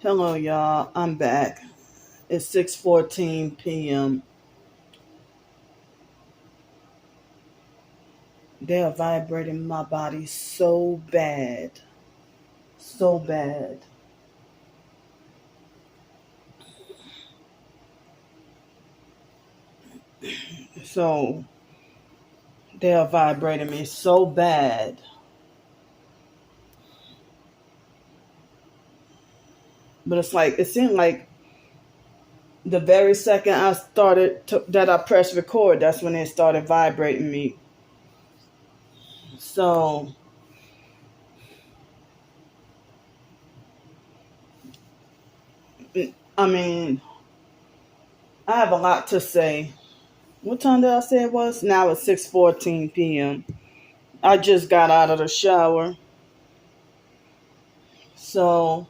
Hello, y'all. I'm back. It's 6:14 p.m. They are vibrating my body so bad, so bad. So they are vibrating me so bad. But it's like it seemed like the very second that I pressed record, that's when it started vibrating me. So I mean, I have a lot to say. What time did I say it was? Now it's 6:14 p.m. I just got out of the shower. So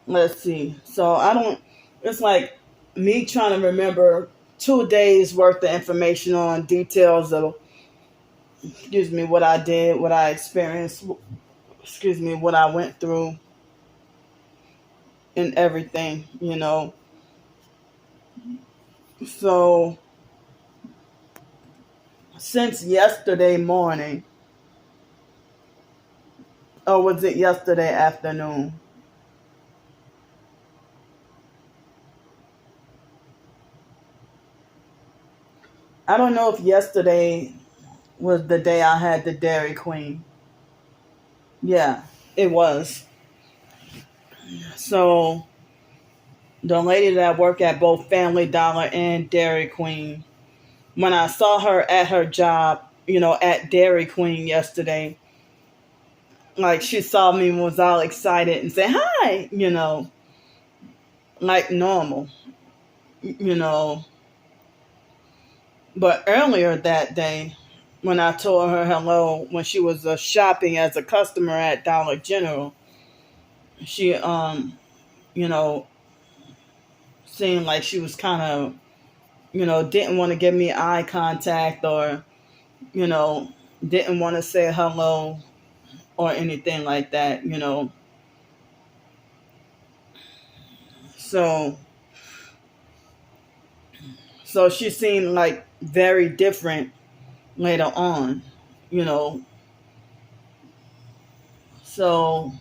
let's see. So I don't, it's like me trying to remember 2 days worth of information on details of, what I did, what I experienced, what I went through and everything. So since yesterday morning, or was it yesterday afternoon? I don't know if yesterday was the day I had the Dairy Queen. Yeah, it was. So the lady that worked at both Family Dollar and Dairy Queen, when I saw her at her job, at Dairy Queen yesterday, like she saw me and was all excited and said, "Hi," like normal, you know. But earlier that day, when I told her hello, when she was shopping as a customer at Dollar General, she, you know, seemed like she was kind of, didn't want to give me eye contact or, you know, didn't want to say hello or anything like that. So so she seemed like very different later on, you know. So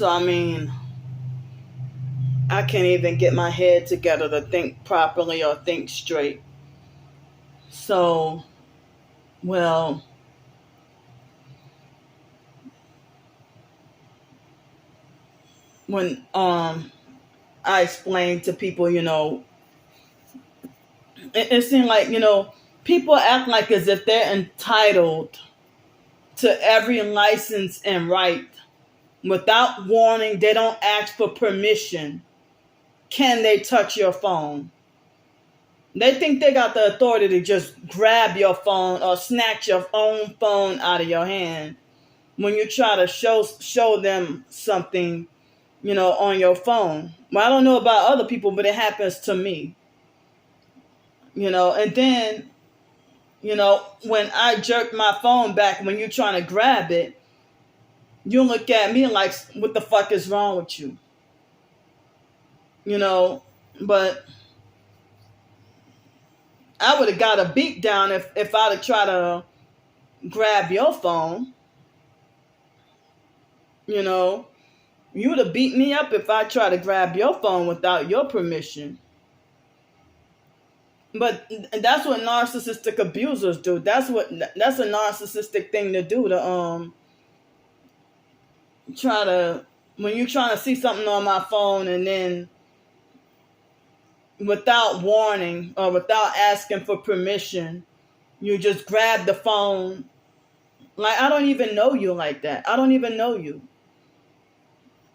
I mean, I can't even get my head together to think properly or think straight. So, well, when I explained to people, it seemed like, people act like as if they're entitled to every license and right without warning. They don't ask for permission. Can they touch your phone? They think they got the authority to just grab your phone or snatch your own phone out of your hand when you try to show them something, on your phone. Well, I don't know about other people, but it happens to me. And then, when I jerk my phone back when you're trying to grab it, you look at me like, what the fuck is wrong with you? You know, but I would have got a beat down if I'd have tried to grab your phone. You know, you would have beat me up if I tried to grab your phone without your permission. But that's what narcissistic abusers do. That's a narcissistic thing to do to try to, when you're trying to see something on my phone and then without warning or without asking for permission, you just grab the phone. Like, I don't even know you like that. I don't even know you.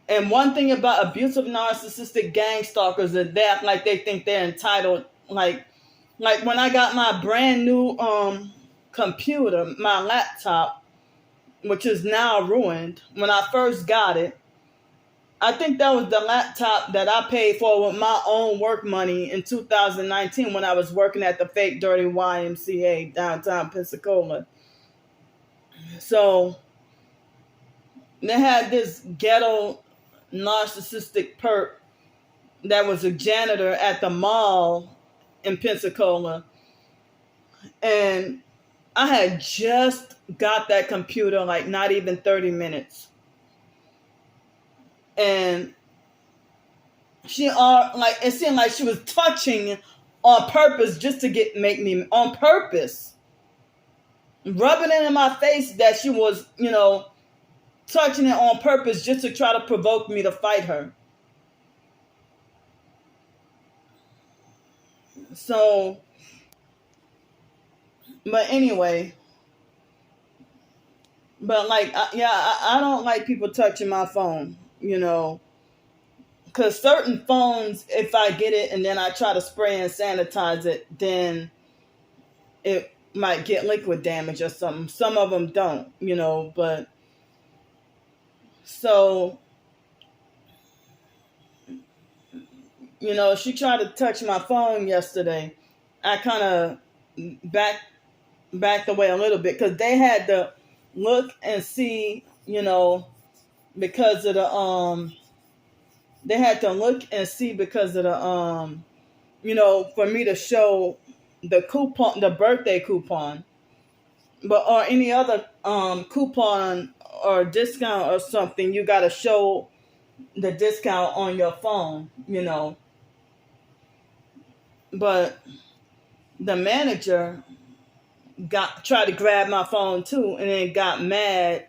And one thing about abusive narcissistic gang stalkers is they act like they think they're entitled. Like when I got my brand new computer, my laptop, which is now ruined. When I first got it, I think that was the laptop that I paid for with my own work money in 2019 when I was working at the fake dirty YMCA downtown Pensacola. So they had this ghetto narcissistic perp that was a janitor at the mall in Pensacola. And I had just got that computer like not even 30 minutes. And it seemed like she was touching on purpose just to make me on purpose. Rubbing it in my face that she was, touching it on purpose just to try to provoke me to fight her. So, but anyway, but like, I don't like people touching my phone, because certain phones, if I get it and then I try to spray and sanitize it, then it might get liquid damage or something. Some of them don't, but so, she tried to touch my phone yesterday. I kind of backed away a little bit because they had to look and see, because of the they had to look and see because of the for me to show the coupon, the birthday coupon, but or any other coupon or discount or something, you got to show the discount on your phone, But the manager tried to grab my phone too, and then got mad,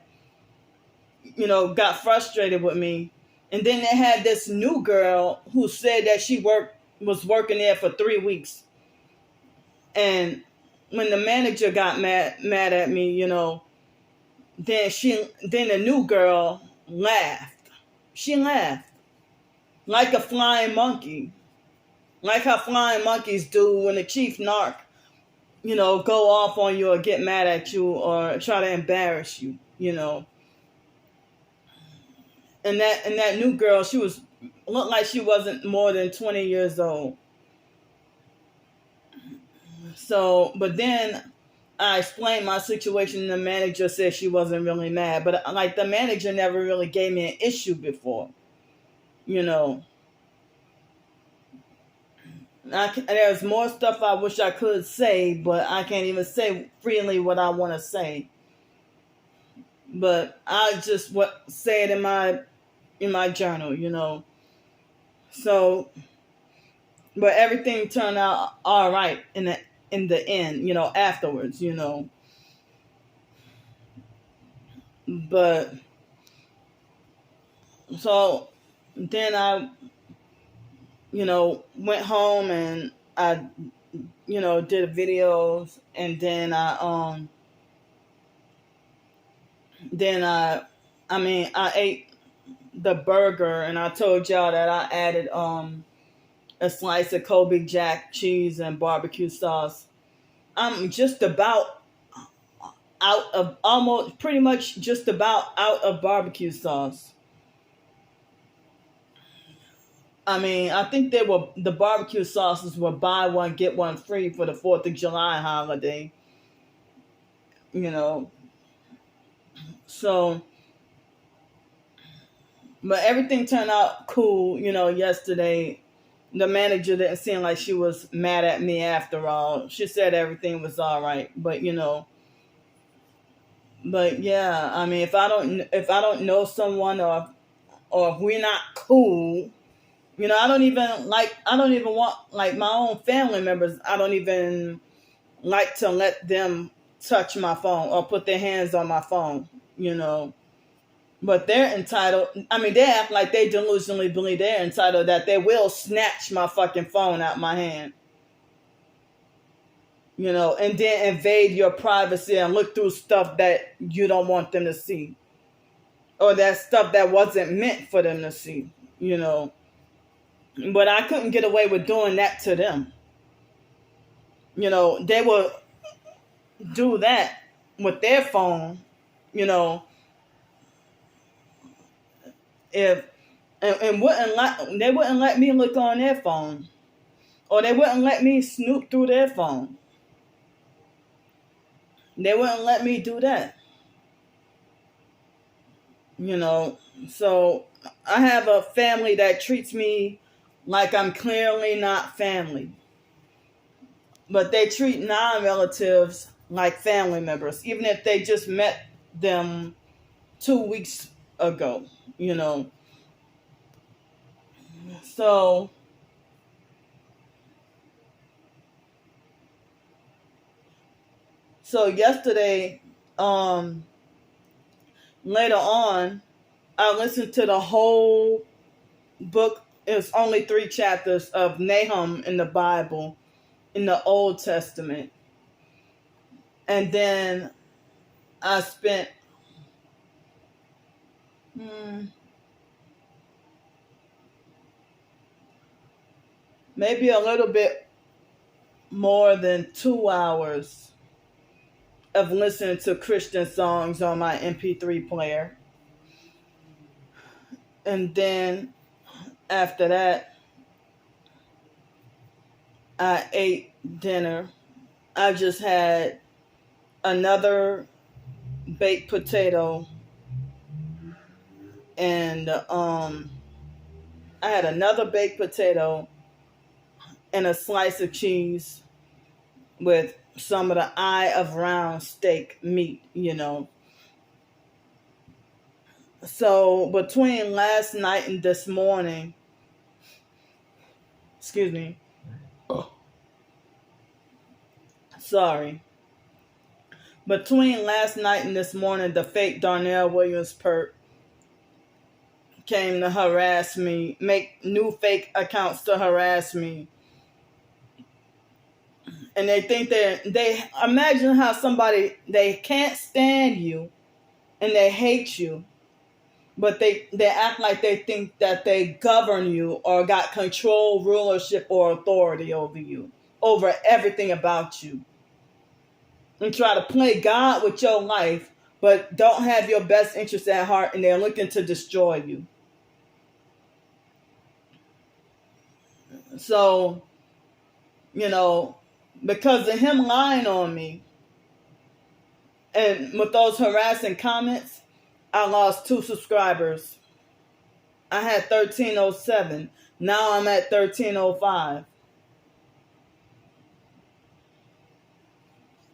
got frustrated with me. And then they had this new girl who said that she was working there for 3 weeks. And when the manager got mad at me, then the new girl laughed. She laughed like a flying monkey, like how flying monkeys do when the chief narc, go off on you or get mad at you or try to embarrass you, And that new girl, she looked like she wasn't more than 20 years old. So, but then I explained my situation, and the manager said she wasn't really mad. But like the manager never really gave me an issue before, There's more stuff I wish I could say, but I can't even say freely what I want to say. But I just say it in my journal, So, but everything turned out all right in the end, afterwards, But so then I, went home and I, did videos, and then I ate the burger, and I told y'all that I added a slice of Kobe Jack cheese and barbecue sauce. I'm just about pretty much just about out of barbecue sauce. I think the barbecue sauces were buy one, get one free for the 4th of July holiday. So, but everything turned out cool, yesterday. The manager didn't seem like she was mad at me after all. She said everything was all right, but yeah, if I don't know someone, or if we're not cool, I don't even want, like, my own family members, I don't even like to let them touch my phone or put their hands on my phone, But they're entitled. They act like they delusionally believe they're entitled, that they will snatch my fucking phone out my hand. And then invade your privacy and look through stuff that you don't want them to see. Or that stuff that wasn't meant for them to see, But I couldn't get away with doing that to them. They will do that with their phone, if and they wouldn't let me look on their phone, or they wouldn't let me snoop through their phone. They wouldn't let me do that. So I have a family that treats me like I'm clearly not family. But they treat non-relatives like family members, even if they just met them 2 weeks ago, you know. So yesterday, later on, I listened to the whole book. It's only 3 chapters of Nahum in the Bible, in the Old Testament. And then I spent maybe a little bit more than 2 hours of listening to Christian songs on my MP3 player. And then after that, I ate dinner. I just had another baked potato, and I had another baked potato and a slice of cheese with some of the eye of round steak meat, So between last night and this morning, excuse me, sorry. Between last night and this morning, the fake Darnell Williams perp came to harass me, make new fake accounts to harass me. And they think they imagine how somebody, they can't stand you and they hate you, but they act like they think that they govern you or got control, rulership, or authority over you, over everything about you. And try to play God with your life, but don't have your best interest at heart, and they're looking to destroy you. So, because of him lying on me, and with those harassing comments, I lost 2 subscribers. I had 1307. Now I'm at 1305.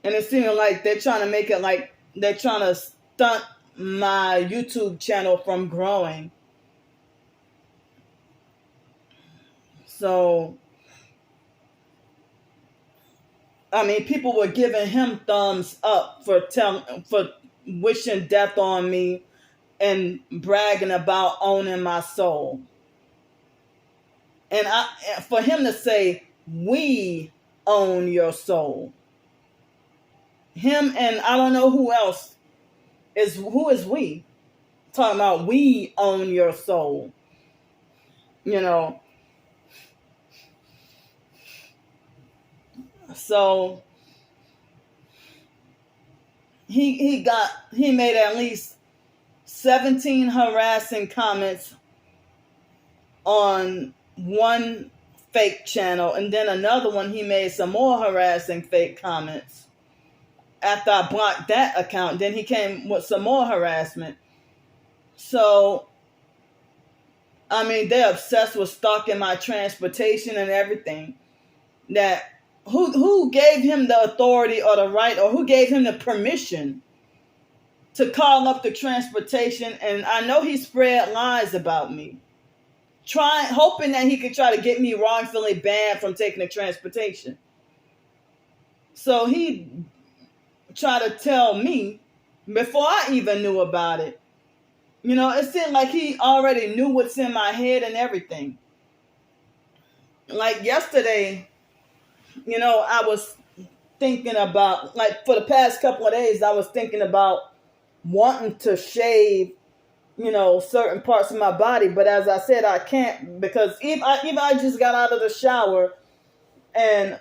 And it seems like they're trying to make it like they're trying to stunt my YouTube channel from growing. So, I mean, people were giving him thumbs up for wishing death on me and bragging about owning my soul. And for him to say, "We own your soul." Him and I don't know who else who is we? Talking about we own your soul. So he made at least 17 harassing comments on one fake channel, and then another one he made some more harassing fake comments. After I blocked that account, then he came with some more harassment. So, I mean, they're obsessed with stalking my transportation and everything. That who gave him the authority or the right, or who gave him the permission to call up the transportation? And I know he spread lies about me, hoping that he could try to get me wrongfully banned from taking the transportation. So he tried to tell me before I even knew about it. It seemed like he already knew what's in my head and everything. Like yesterday, I was thinking about, like, for the past couple of days, I was thinking about wanting to shave, certain parts of my body. But as I said, I can't, because even I just got out of the shower, and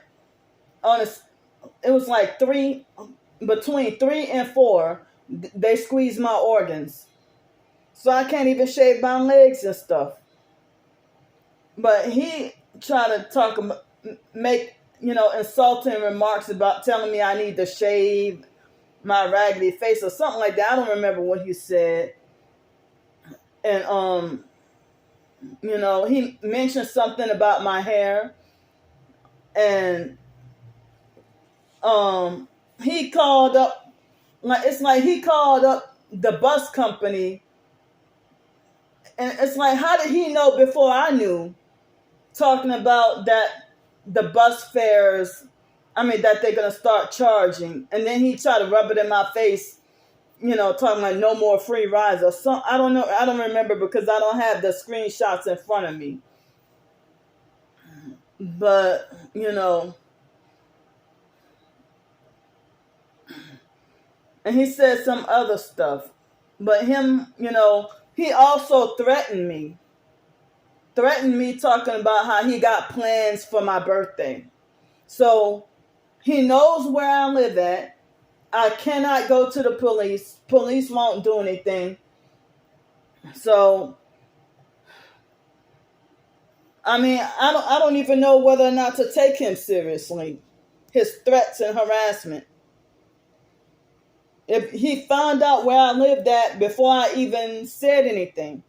it was like between 3 and 4, they squeezed my organs. So I can't even shave my legs and stuff. But he tried to make, insulting remarks about telling me I need to shave my raggedy face or something like that. I don't remember what he said. And he mentioned something about my hair, and he called up, it's like he called up the bus company, and it's like, how did he know before I knew? Talking about that the bus fares, that they're gonna start charging, and then he tried to rub it in my face, talking like no more free rides or something. I don't know. I don't remember because I don't have the screenshots in front of me. But and he said some other stuff. But him, he also threatened me talking about how he got plans for my birthday. So he knows where I live at. I cannot go to the police. Police won't do anything. So I don't even know whether or not to take him seriously. His threats and harassment. If he found out where I lived at before I even said anything,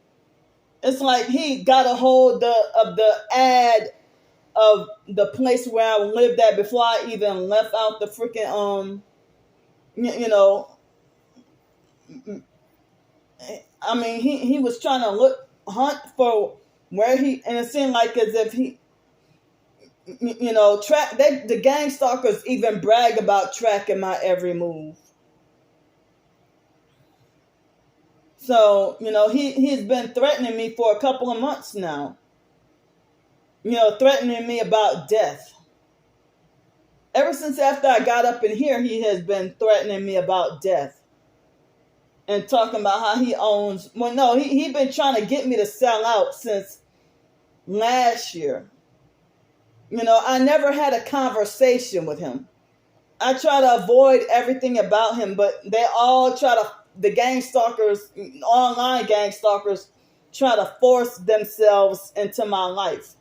it's like he got a hold of the ad of the place where I lived at before I even left out the freaking he was trying to hunt for where and it seemed like as if he the gang stalkers even brag about tracking my every move. So, he's been threatening me for a couple of months now. Threatening me about death. Ever since after I got up in here, he has been threatening me about death. And talking about how he owns... Well, no, he been trying to get me to sell out since last year. I never had a conversation with him. I try to avoid everything about him, but they all the gang stalkers, online gang stalkers, try to force themselves into my life.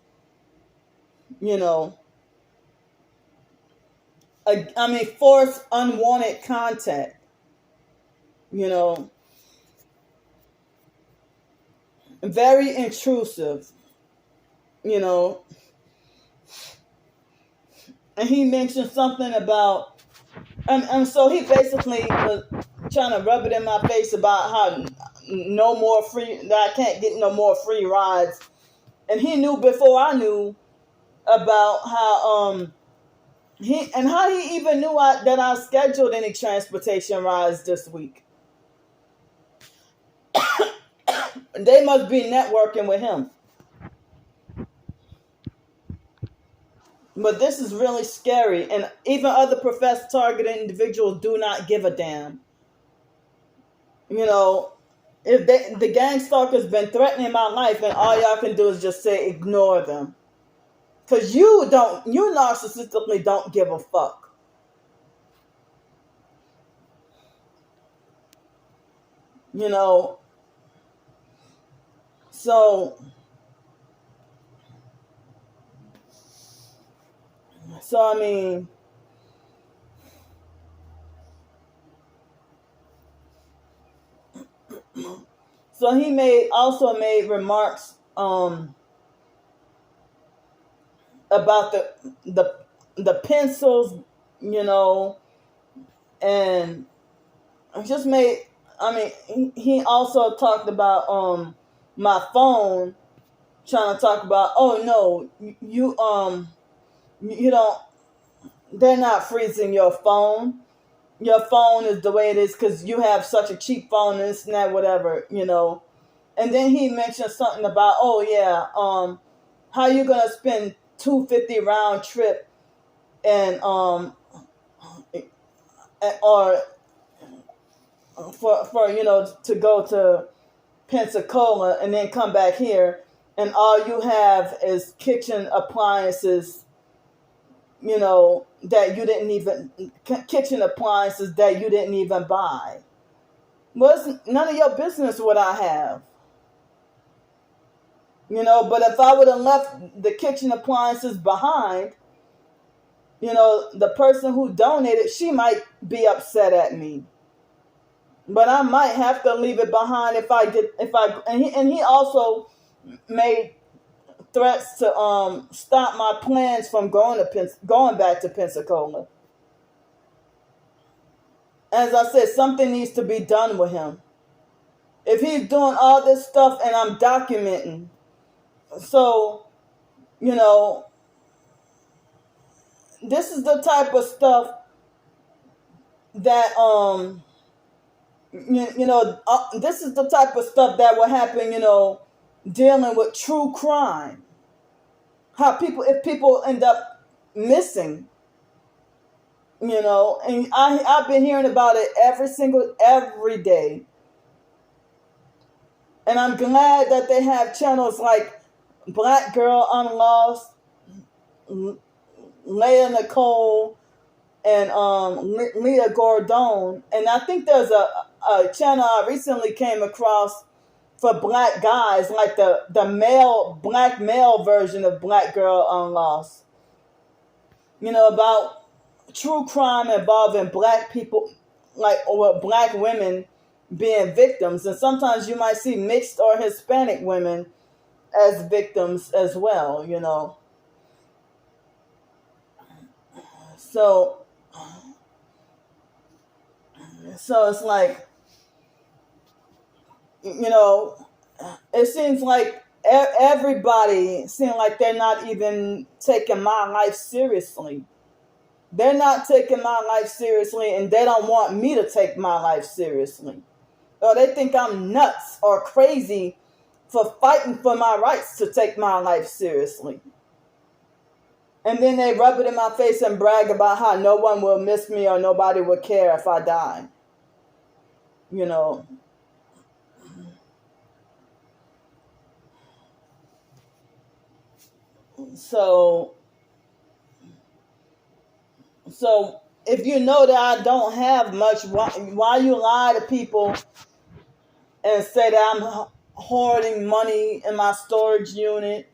Force unwanted contact. Very intrusive. And he mentioned something about, and so he basically was trying to rub it in my face about how that I can't get no more free rides. And he knew before I knew about how he even knew that I scheduled any transportation rides this week. They must be networking with him. But this is really scary, and even other professed targeted individuals do not give a damn. If the gang stalker's been threatening my life, and all y'all can do is just say ignore them, because you narcissistically don't give a fuck. So so he also made remarks about the pencils, and just made. He also talked about my phone, trying to talk about, oh no, you don't. They're not freezing your phone. Your phone is the way it is because you have such a cheap phone and this and that, whatever, And then he mentioned something about, oh yeah, how you gonna spend $250 round trip and or for to go to Pensacola and then come back here, and all you have is kitchen appliances, that you didn't even buy. Well, it's none of your business what I have. But if I would have left the kitchen appliances behind, the person who donated, she might be upset at me. But I might have to leave it behind and he also made threats to stop my plans from going back to Pensacola. As I said, something needs to be done with him. If he's doing all this stuff and I'm documenting, so this is the type of stuff that this is the type of stuff that will happen, dealing with true crime. If people end up missing, and I've been hearing about it every day. And I'm glad that they have channels like Black Girl Unlost, Leah Nicole, and Leah Gordon. And I think there's a channel I recently came across for black guys, like the black male version of Black Girl Unlost. About true crime involving black people, or black women being victims. And sometimes you might see mixed or Hispanic women as victims as well, So it's like, it seems like everybody seems like they're not even taking my life seriously. They're not taking my life seriously, and they don't want me to take my life seriously. Or they think I'm nuts or crazy for fighting for my rights to take my life seriously. And then they rub it in my face and brag about how no one will miss me or nobody will care if I die. So if you know that I don't have much, why you lie to people and say that I'm hoarding money in my storage unit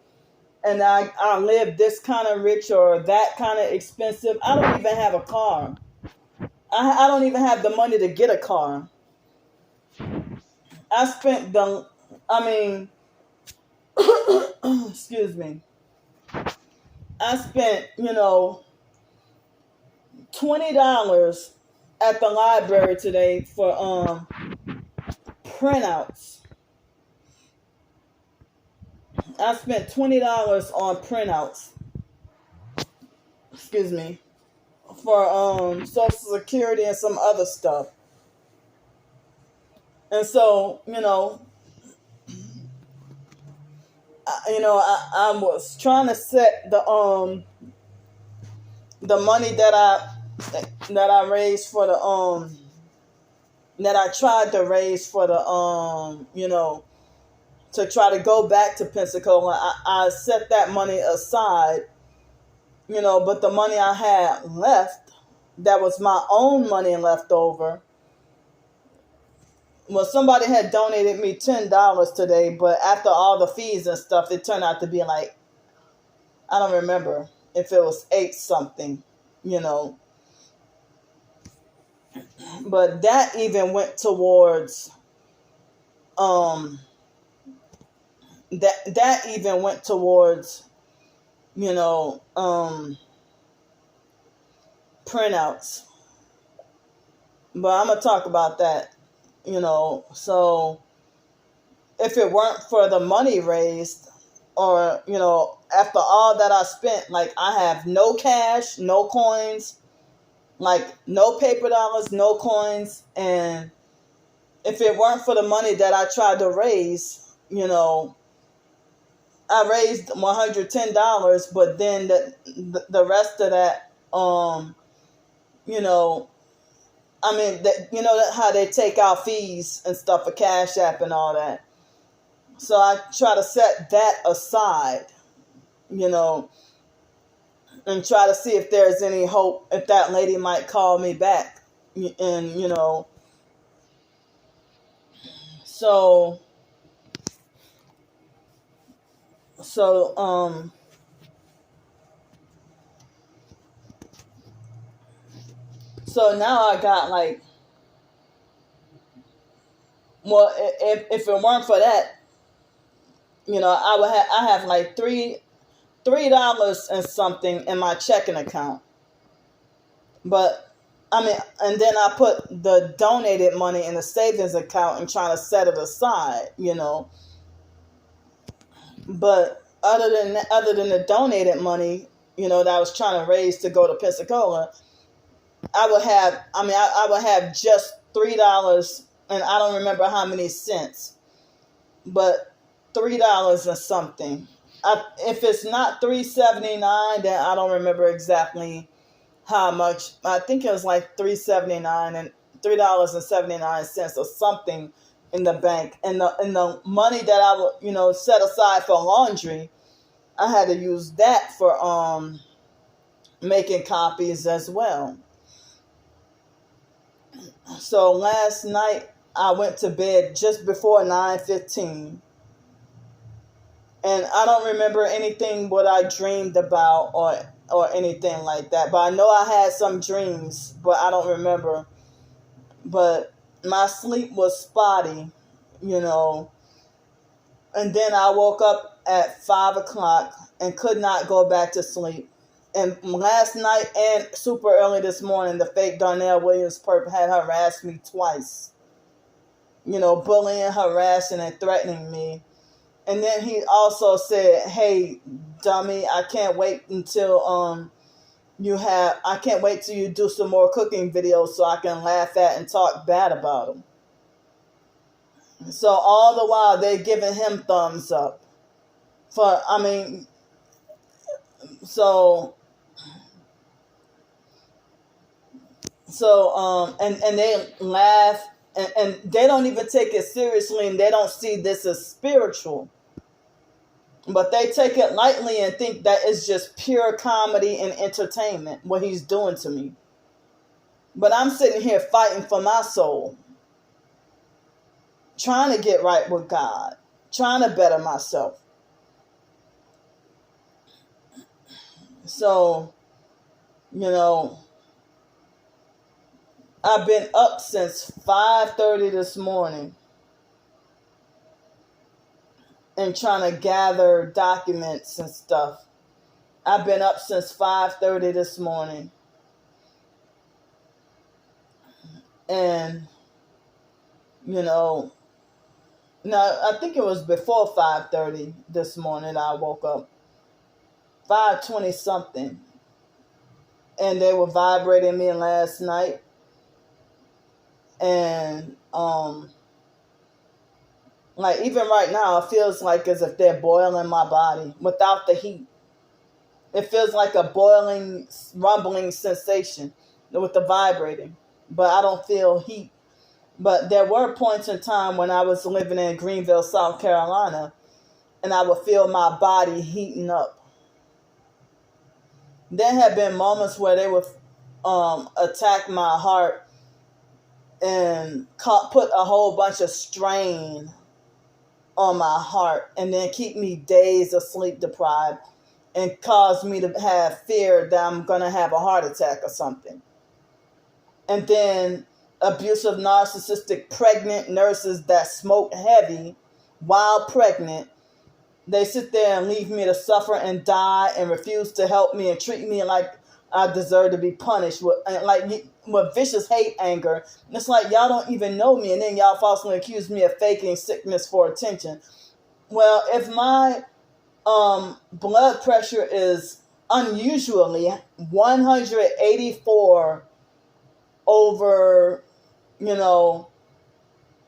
and I live this kind of rich or that kind of expensive? I don't even have a car. I don't even have the money to get a car. Excuse me. I spent, $20 at the library today for printouts. I spent $20 on printouts. Excuse me. For Social Security and some other stuff. And so, I was trying to set the money that I raised for the that I tried to raise for the to try to go back to Pensacola. I set that money aside, but the money I had left, that was my own money left over. Well, somebody had donated me $10 today, but after all the fees and stuff, it turned out to be like, I don't remember if it was 8 something, But that even went towards that even went towards printouts. But I'm gonna talk about that. So if it weren't for the money raised, or after all that I spent, like I have no cash, no coins, like no paper dollars, no coins. And if it weren't for the money that I tried to raise, I raised $110, but then the rest of that, how they take out fees and stuff for CashApp and all that. So I try to set that aside, and try to see if there's any hope, if that lady might call me back. And, so So so now I got like, well, if it weren't for that, I have like $3 and something in my checking account. But I mean, and then I put the donated money in the savings account and trying to set it aside. But other than the donated money, that I was trying to raise to go to Pensacola, I would have just $3, and I don't remember how many cents, but $3 and something. If it's not $3.79, then I don't remember exactly how much. I think it was like $3.79 and $3.79 or something in the bank. And the money that I would set aside for laundry, I had to use that for making copies as well. So last night I went to bed just before 9:15, and I don't remember anything what I dreamed about or anything like that. But I know I had some dreams, but I don't remember. But my sleep was spotty. And then I woke up at 5 o'clock and could not go back to sleep. And last night and super early this morning, the fake Darnell Williams perp had harassed me twice. Bullying, harassing, and threatening me. And then he also said, "Hey, dummy, I can't wait till you do some more cooking videos so I can laugh at and talk bad about them." So all the while they're giving him thumbs up. So and they laugh, and they don't even take it seriously, and they don't see this as spiritual. But they take it lightly and think that it's just pure comedy and entertainment, what he's doing to me. But I'm sitting here fighting for my soul, trying to get right with God, trying to better myself. So, I've been up since 5:30 this morning and trying to gather documents and stuff. I've been up since 5:30 this morning. And, no, I think it was before 5:30 this morning I woke up. 5:20 something. And they were vibrating me last night. And, like even right now, it feels like as if they're boiling my body without the heat. It feels like a boiling, rumbling sensation with the vibrating, but I don't feel heat. But there were points in time when I was living in Greenville, South Carolina, and I would feel my body heating up. There have been moments where they would attack my heart and put a whole bunch of strain on my heart, and then keep me days of sleep deprived and cause me to have fear that I'm going to have a heart attack or something. And then abusive, narcissistic, pregnant nurses that smoke heavy while pregnant, they sit there and leave me to suffer and die and refuse to help me and treat me like I deserve to be punished with vicious hate, anger. And it's like y'all don't even know me, and then y'all falsely accuse me of faking sickness for attention. Well, if my blood pressure is unusually 184 over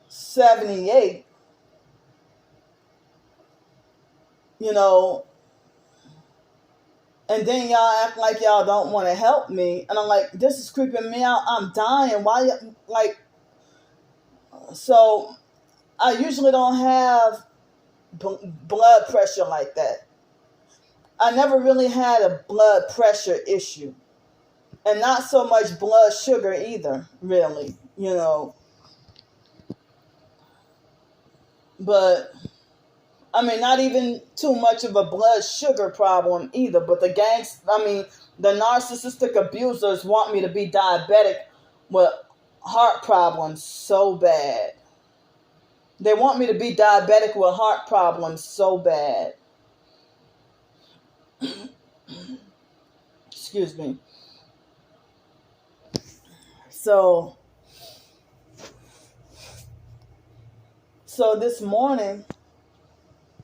78, and then y'all act like y'all don't want to help me, and I'm like, this is creeping me out. I'm dying. Why? So I usually don't have blood pressure like that. I never really had a blood pressure issue, and not so much blood sugar either, really. But I mean, not even too much of a blood sugar problem either, but the narcissistic abusers want me to be diabetic with heart problems so bad. They want me to be diabetic with heart problems so bad. Excuse me. So this morning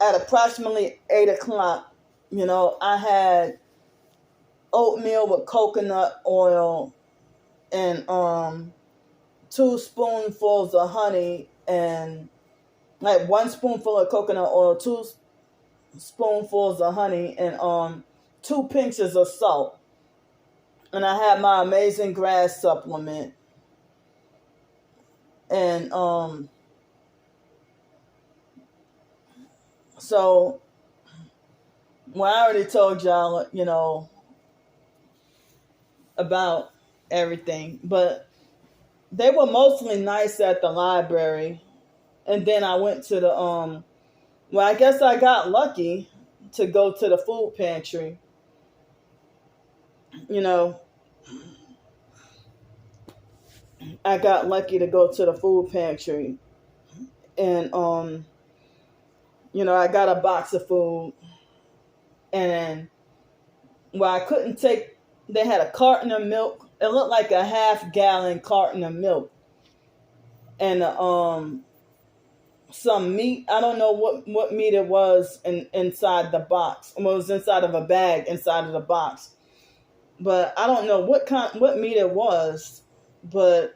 at approximately 8 o'clock, I had oatmeal with coconut oil and 2 spoonfuls of honey, and like 1 spoonful of coconut oil, 2 spoonfuls of honey, and 2 pinches of salt. And I had my amazing grass supplement. And so, well, I already told y'all, about everything, but they were mostly nice at the library. And then I went to the I guess I got lucky to go to the food pantry. I got lucky to go to the food pantry, and I got a box of food, and I couldn't take. They had a carton of milk. It looked like a half-gallon carton of milk, and some meat. I don't know what meat it was inside the box. It was inside of a bag inside of the box, but I don't know what meat it was, but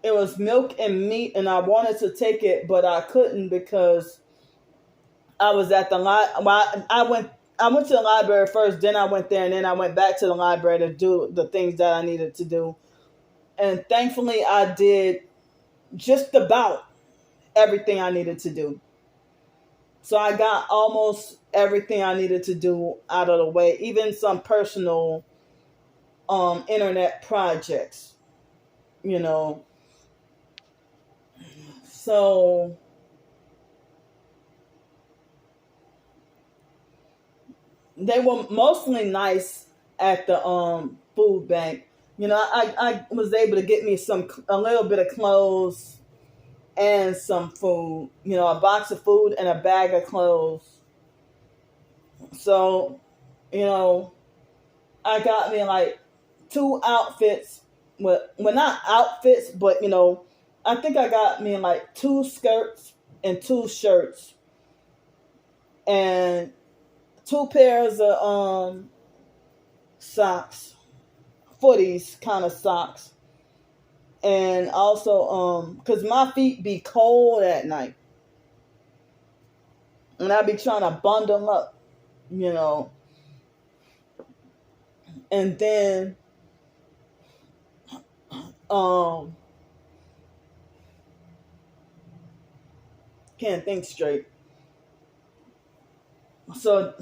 it was milk and meat, and I wanted to take it, but I couldn't because I was at the I went to the library first, then I went there, and then I went back to the library to do the things that I needed to do. And thankfully, I did just about everything I needed to do. So I got almost everything I needed to do out of the way, even some personal internet projects, So they were mostly nice at the food bank. I was able to get me a little bit of clothes and some food, a box of food and a bag of clothes. So, I got me like 2 outfits. Well, not outfits, but, I think I got me like 2 skirts and 2 shirts and 2 pairs of socks, footies kind of socks. And also, because my feet be cold at night. And I be trying to bundle up, And then, can't think straight. So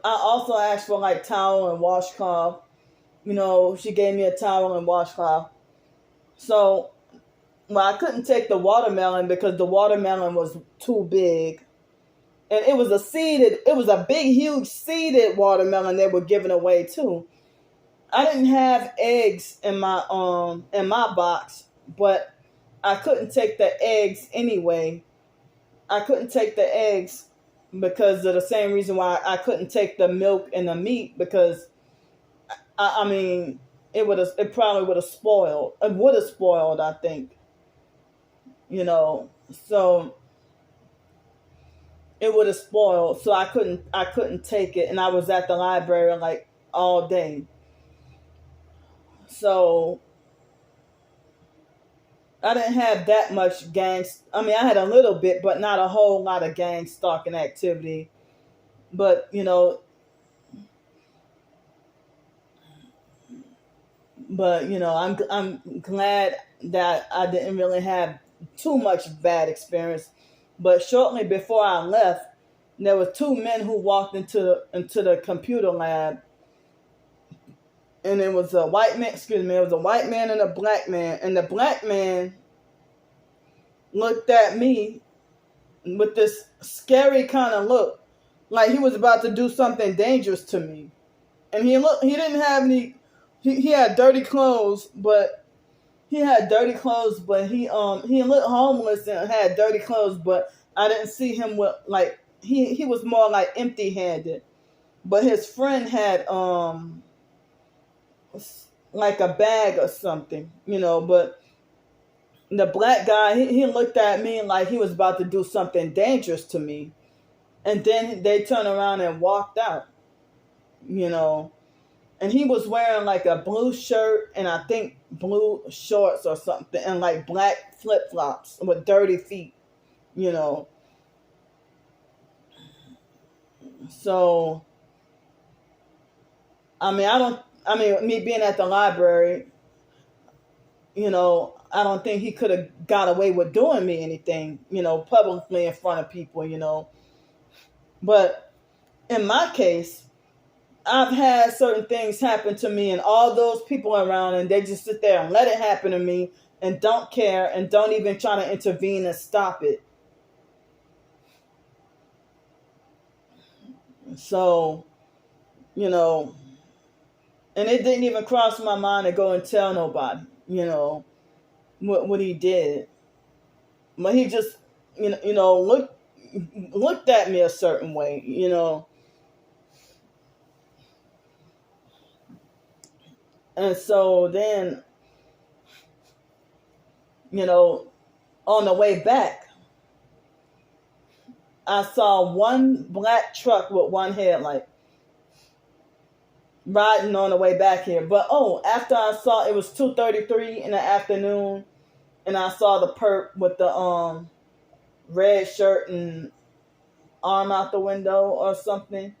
I also asked for like towel and washcloth. She gave me a towel and washcloth. So, I couldn't take the watermelon because the watermelon was too big. And it was a big, huge seeded watermelon they were giving away too. I didn't have eggs in my box, but I couldn't take the eggs anyway. I couldn't take the eggs because of the same reason why I couldn't take the milk and the meat, because it probably would have spoiled. It would have spoiled, I think. So it would have spoiled. So I couldn't take it, and I was at the library like all day. So I didn't have that much I had a little bit, but not a whole lot of gang stalking activity. But, I'm glad that I didn't really have too much bad experience. But shortly before I left, there were 2 men who walked into the computer lab. And it was a white man, it was a white man and a black man. And the black man looked at me with this scary kind of look, like he was about to do something dangerous to me. And he didn't have any, he had dirty clothes, but he looked homeless and had dirty clothes, but I didn't see him with, like, he was more like empty handed. But his friend had like a bag or something, but the black guy, he looked at me like he was about to do something dangerous to me. And then they turned around and walked out, you know. And he was wearing like a blue shirt and I think blue shorts or something, and like black flip flops with dirty feet, you know. So, me being at the library, I don't think he could have got away with doing me anything, publicly in front of people. But in my case, I've had certain things happen to me and all those people around, and they just sit there and let it happen to me and don't care and don't even try to intervene and stop it. So, and it didn't even cross my mind to go and tell nobody, what he did. But he just, looked at me a certain way. And so then, on the way back, I saw one black truck with one headlight riding on the way back here. But after I saw, it was 2:33 in the afternoon, and I saw the perp with the red shirt and arm out the window or something.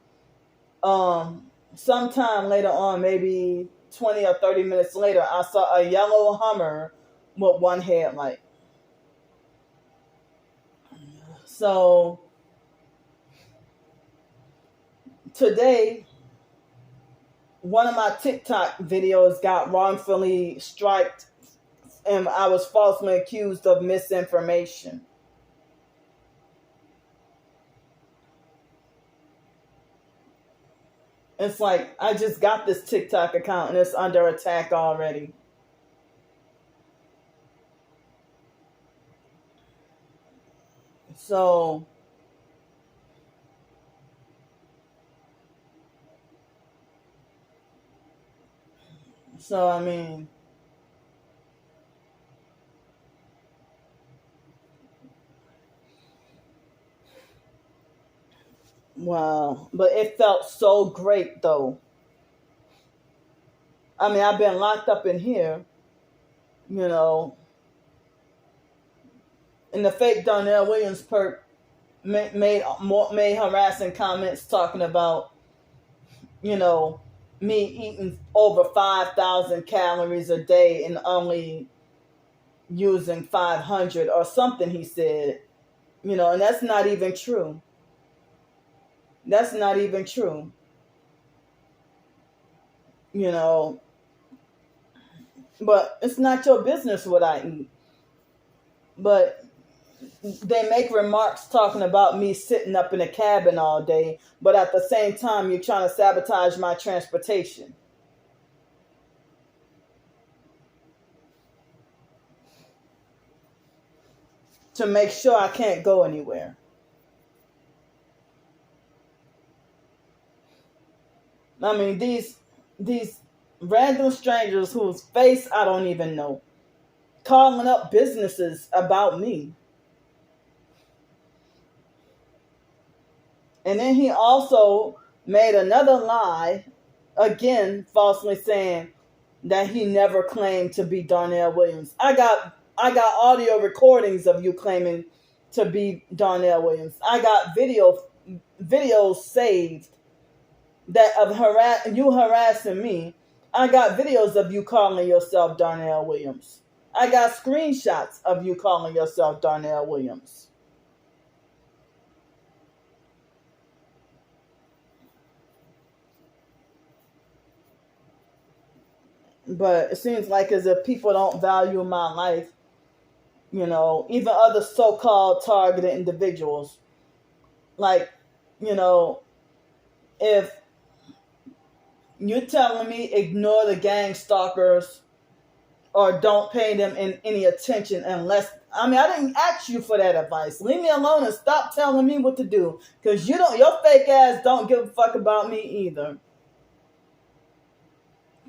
Sometime later on, maybe 20 or 30 minutes later, I saw a yellow Hummer with one headlight. So today, one of my TikTok videos got wrongfully striked, and I was falsely accused of misinformation. It's like, I just got this TikTok account and it's under attack already. So, I mean, wow. But it felt so great, though. I mean, I've been locked up in here, and the fake Darnell Williams perp made harassing comments talking about, me eating over 5,000 calories a day and only using 500 or something, he said, and that's not even true. That's not even true. But it's not your business what I eat. But they make remarks talking about me sitting up in a cabin all day, but at the same time, you're trying to sabotage my transportation. To make sure I can't go anywhere. I mean, these random strangers whose face I don't even know, calling up businesses about me. And then he also made another lie, again, falsely saying that he never claimed to be Darnell Williams. I got audio recordings of you claiming to be Darnell Williams. I got videos saved that of you harassing me. I got videos of you calling yourself Darnell Williams. I got screenshots of you calling yourself Darnell Williams. But it seems like as if people don't value my life Even other so-called targeted individuals. Like, if you're telling me ignore the gang stalkers or don't pay them any attention unless, I didn't ask you for that advice. Leave me alone and stop telling me what to do. Because your fake ass don't give a fuck about me either.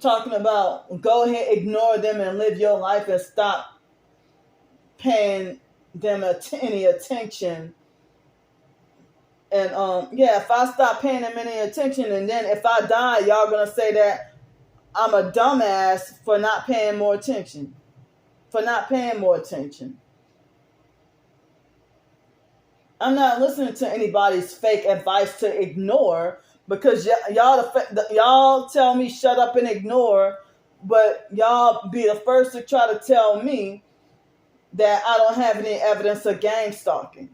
Talking about go ahead, ignore them and live your life and stop paying them any attention. And if I stop paying them any attention, and then if I die, y'all gonna say that I'm a dumbass for not paying more attention. I'm not listening to anybody's fake advice to ignore, because y'all tell me shut up and ignore, but y'all be the first to try to tell me that I don't have any evidence of gang stalking,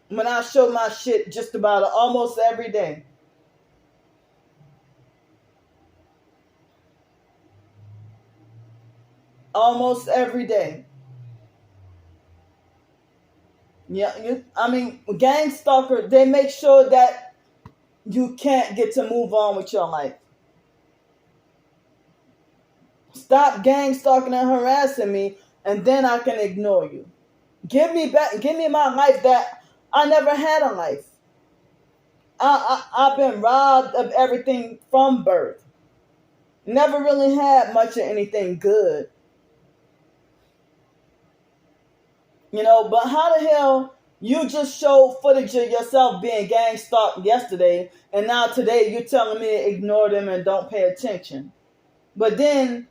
when I show my shit just about almost every day. Almost every day. Yeah, gang stalker, they make sure that you can't get to move on with your life. Stop gang stalking and harassing me, and then I can ignore you. Give me my life that I never had a life. I've been robbed of everything from birth. Never really had much of anything good. But how the hell you just showed footage of yourself being gang stalked yesterday, and now today you're telling me to ignore them and don't pay attention? But then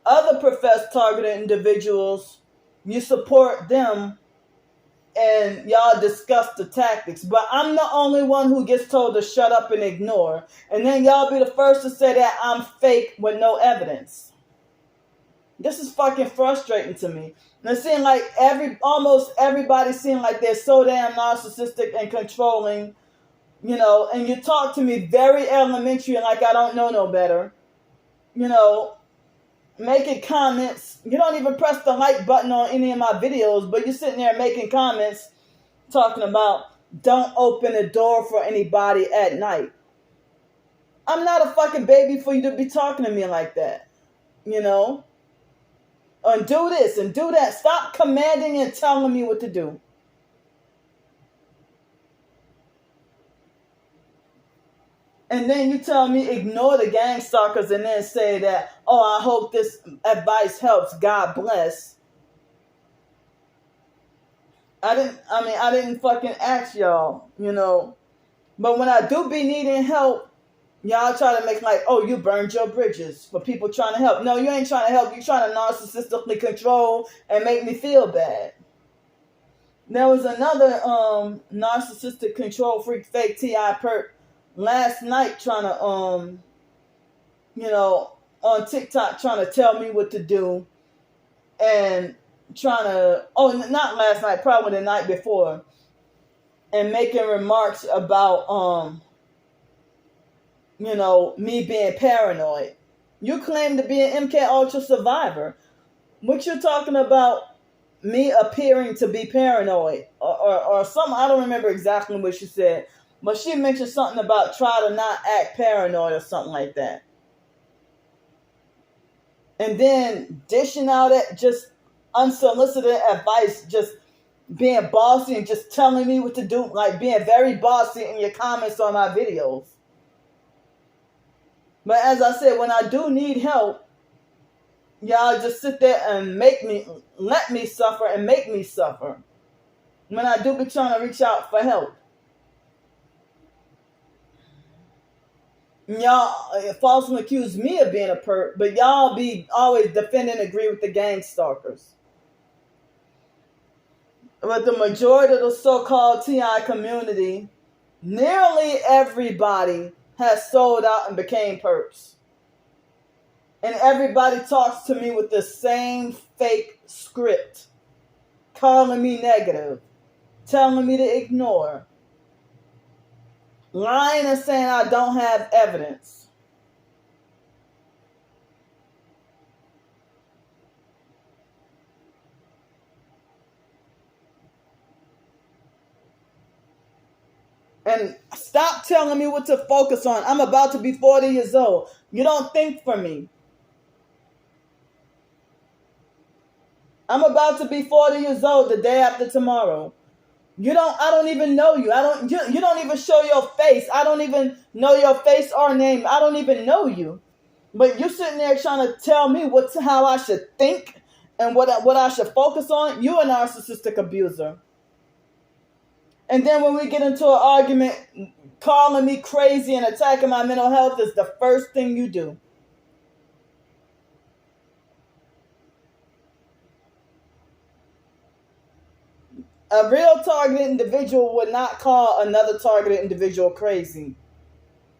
other professed targeted individuals, you support them and y'all discuss the tactics. But I'm the only one who gets told to shut up and ignore. And then y'all be the first to say that I'm fake with no evidence. This is fucking frustrating to me. And it seems like almost everybody seems like they're so damn narcissistic and controlling, and you talk to me very elementary and like I don't know no better, making comments. You don't even press the like button on any of my videos, but you're sitting there making comments talking about don't open the door for anybody at night. I'm not a fucking baby for you to be talking to me like that, and do this and do that. Stop commanding and telling me what to do. And then you tell me ignore the gang stalkers and then say that, oh, I hope this advice helps. God bless. I didn't fucking ask y'all, But when I do be needing help, y'all try to make like, oh, you burned your bridges for people trying to help. No, you ain't trying to help. You're trying to narcissistically control and make me feel bad. There was another narcissistic control freak, fake T.I. Perk, last night trying to, on TikTok trying to tell me what to do, and trying to, not last night, probably the night before, and making remarks about, me being paranoid. You claim to be an MK Ultra survivor. What you talking about me appearing to be paranoid or something? I don't remember exactly what she said, but she mentioned something about try to not act paranoid or something like that. And then dishing out just unsolicited advice, just being bossy and just telling me what to do, like being very bossy in your comments on my videos. But as I said, when I do need help, y'all just sit there and let me suffer and make me suffer. When I do be trying to reach out for help. Y'all falsely accuse me of being a perp, but y'all be always defend and agree with the gang stalkers. But the majority of the so-called TI community, nearly everybody has sold out and became perps. And everybody talks to me with the same fake script, calling me negative, telling me to ignore, lying and saying I don't have evidence. And stop telling me what to focus on. I'm about to be 40 years old. You don't think for me. I'm about to be 40 years old the day after tomorrow. I don't even know you. You don't even show your face. I don't even know your face or name. I don't even know you. But you're sitting there trying to tell me how I should think and what I should focus on. You a narcissistic abuser. And then when we get into an argument, calling me crazy and attacking my mental health is the first thing you do. A real targeted individual would not call another targeted individual crazy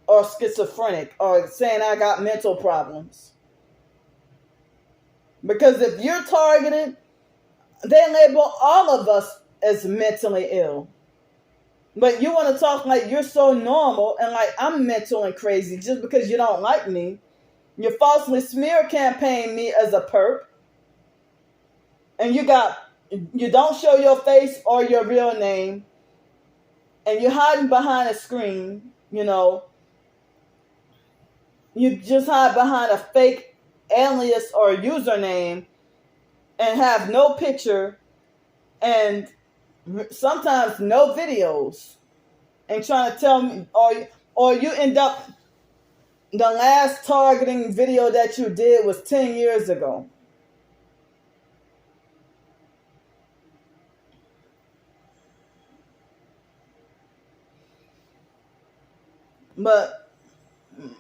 or schizophrenic or saying I got mental problems. Because if you're targeted, they label all of us as mentally ill. But you want to talk like you're so normal and like I'm mental and crazy just because you don't like me. You falsely smear campaign me as a perp. And you don't show your face or your real name. And you're hiding behind a screen, You just hide behind a fake alias or username and have no picture and sometimes no videos and trying to tell me, or you end up, the last targeting video that you did was 10 years ago. But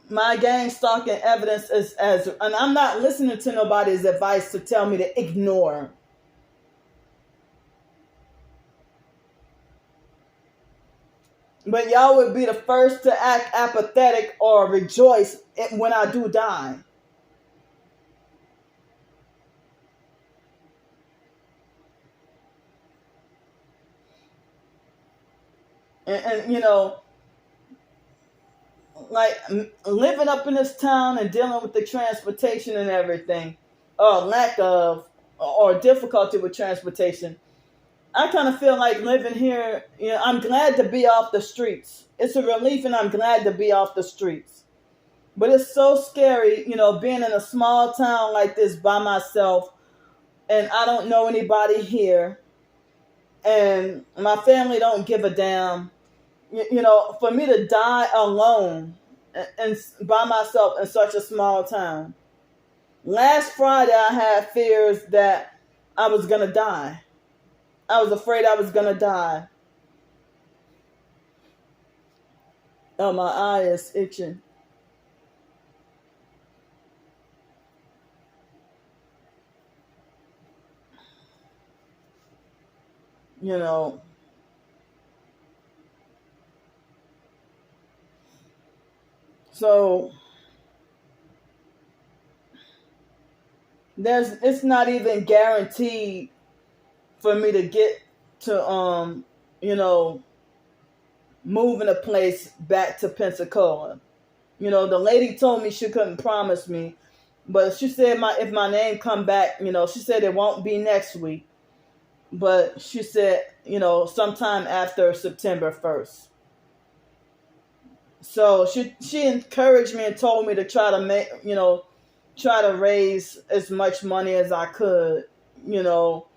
my gang stalking evidence is and I'm not listening to nobody's advice to tell me to ignore. But y'all would be the first to act apathetic or rejoice when I do die. And like living up in this town and dealing with the transportation and everything, or lack of, or difficulty with transportation, I kind of feel like living here, I'm glad to be off the streets. It's a relief and I'm glad to be off the streets. But it's so scary, being in a small town like this by myself and I don't know anybody here and my family don't give a damn. For me to die alone and by myself in such a small town. Last Friday, I had fears that I was going to die. I was afraid I was going to die. Oh, my eye is itching. So it's not even guaranteed for me to get to moving a place back to Pensacola. The lady told me she couldn't promise me, but she said if my name come back, she said it won't be next week, but she said sometime after September 1st. So she encouraged me and told me to try to raise as much money as I could, so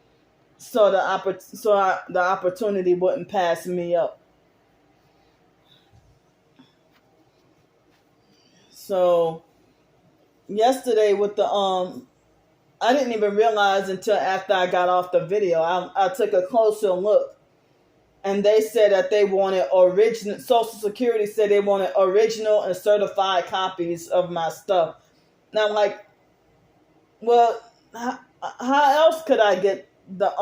the opportunity wouldn't pass me up. So yesterday with the I didn't even realize until after I got off the video. I took a closer look. And they said that they wanted original, Social Security said they wanted original and certified copies of my stuff. And I'm like, well, how else could I get the,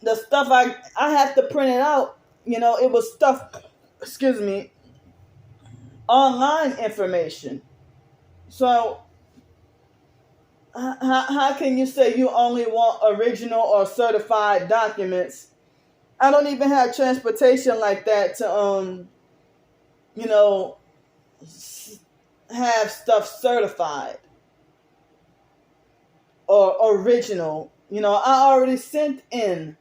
the stuff I have to print it out. It was stuff, online information. So how can you say you only want original or certified documents? I don't even have transportation like that to have stuff certified or original. I already sent in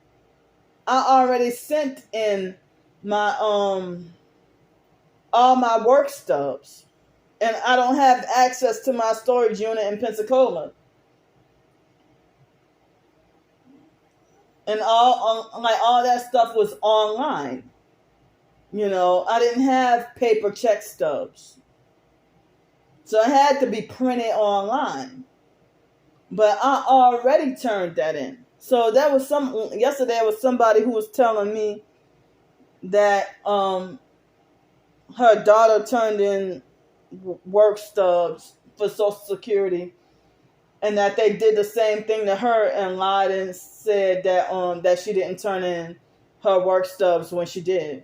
I already sent in my all my work stubs, and I don't have access to my storage unit in Pensacola. And all that stuff was online. I didn't have paper check stubs, so it had to be printed online. But I already turned that in. So that was yesterday was somebody who was telling me that her daughter turned in work stubs for Social Security, and that they did the same thing to her and lied and said that she didn't turn in her work stubs when she did.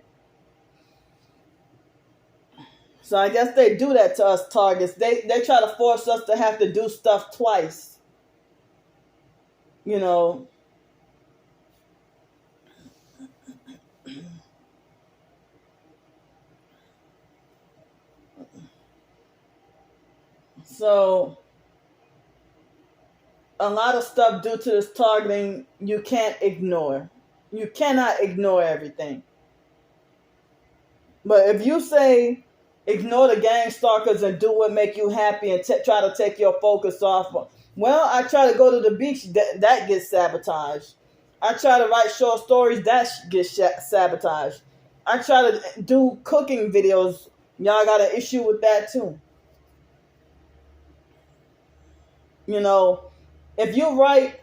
So I guess they do that to us targets. They try to force us to have to do stuff twice. You know. So a lot of stuff due to this targeting you can't ignore. You cannot ignore everything. But if you say ignore the gang stalkers and do what make you happy and try to take your focus off, well, I try to go to the beach, that gets sabotaged. I try to write short stories, that gets sabotaged. I try to do cooking videos, y'all got an issue with that too. If you write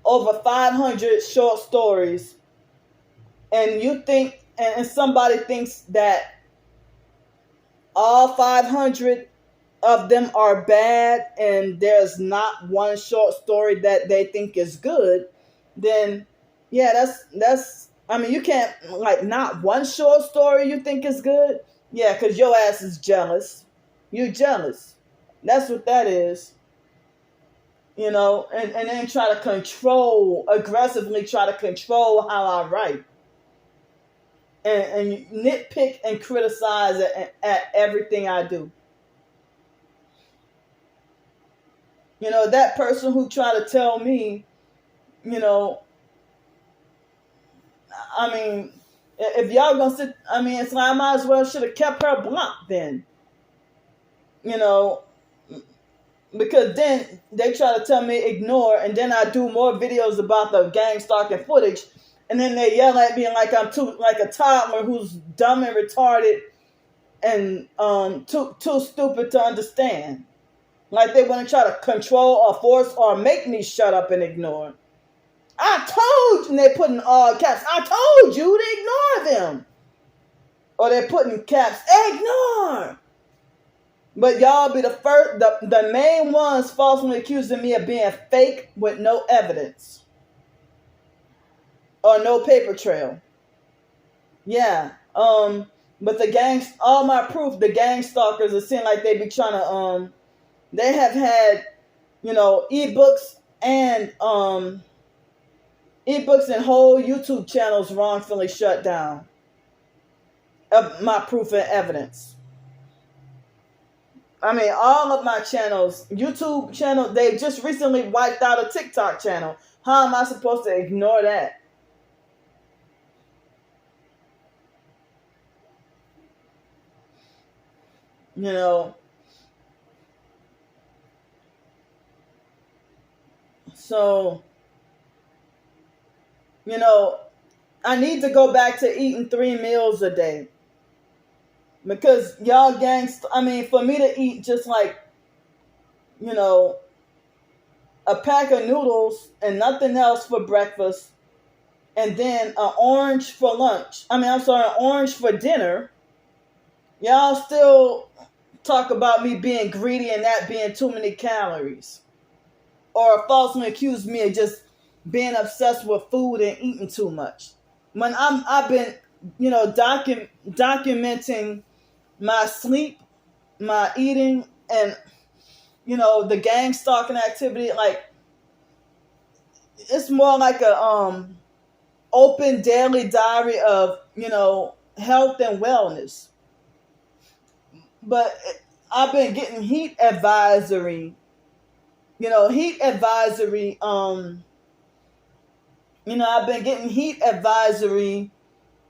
over 500 short stories and you think, and somebody thinks that all 500 of them are bad and there's not one short story that they think is good, then yeah, that's I mean, you can't, like, not one short story you think is good. Yeah, because your ass is jealous. You're jealous. That's what that is. And then try to aggressively try to control how I write. And nitpick and criticize at everything I do. That person who tried to tell me, I mean, if y'all gonna sit, I mean, it's like I might as well should have kept her blocked then. Because then they try to tell me ignore, and then I do more videos about the gang stalking footage, and then they yell at me like I'm like a toddler who's dumb and retarded and too stupid to understand. Like they want to try to control or force or make me shut up and ignore. I told you, and they put in all caps, I told you to ignore them. Or they're putting caps, ignore. But y'all be the first, the main ones falsely accusing me of being fake with no evidence. Or no paper trail. Yeah. But all my proof, the gang stalkers, it seem like they be trying to, they have had, ebooks and whole YouTube channels wrongfully shut down of my proof and evidence. I mean, all of my channels, YouTube channel, they just recently wiped out a TikTok channel. How am I supposed to ignore that? So, I need to go back to eating 3 meals a day. Because y'all for me to eat just like, a pack of noodles and nothing else for breakfast, and then an orange for lunch. An orange for dinner. Y'all still talk about me being greedy and that being too many calories. Or falsely accuse me of just being obsessed with food and eating too much. When I've been, documenting my sleep, my eating, and the gang stalking activity, like it's more like a open daily diary of health and wellness. But I've been getting heat advisory I've been getting heat advisory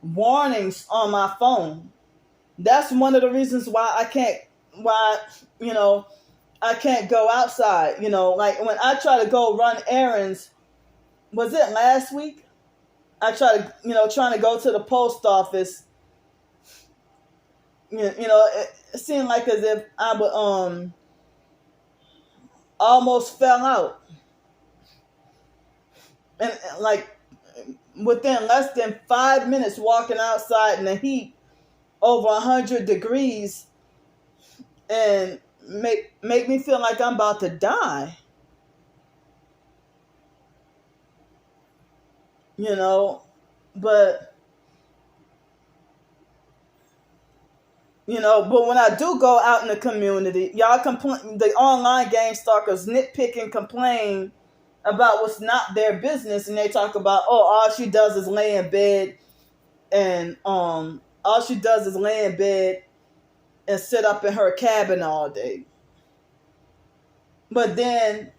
warnings on my phone. That's one of the reasons why you know, I can't go outside. Like when I try to go run errands, was it last week? I trying to go to the post office. It seemed like as if I would almost fell out, and like within less than 5 minutes walking outside in the heat over 100 degrees, and make me feel like I'm about to die. But but when I do go out in the community, y'all complain. The online gang stalkers nitpick and complain about what's not their business, and they talk about, oh, all she does is lay in bed, and all she does is lay in bed and sit up in her cabin all day. But then,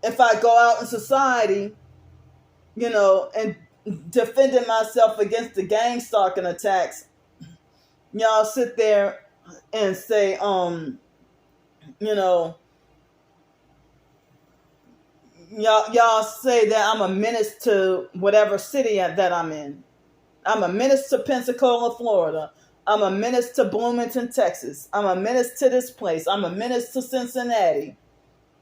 if I go out in society, and defending myself against the gang stalking attacks, y'all sit there and say, y'all say that I'm a menace to whatever city that I'm in. I'm a menace to Pensacola, Florida. I'm a menace to Bloomington, Texas. I'm a menace to this place. I'm a menace to Cincinnati,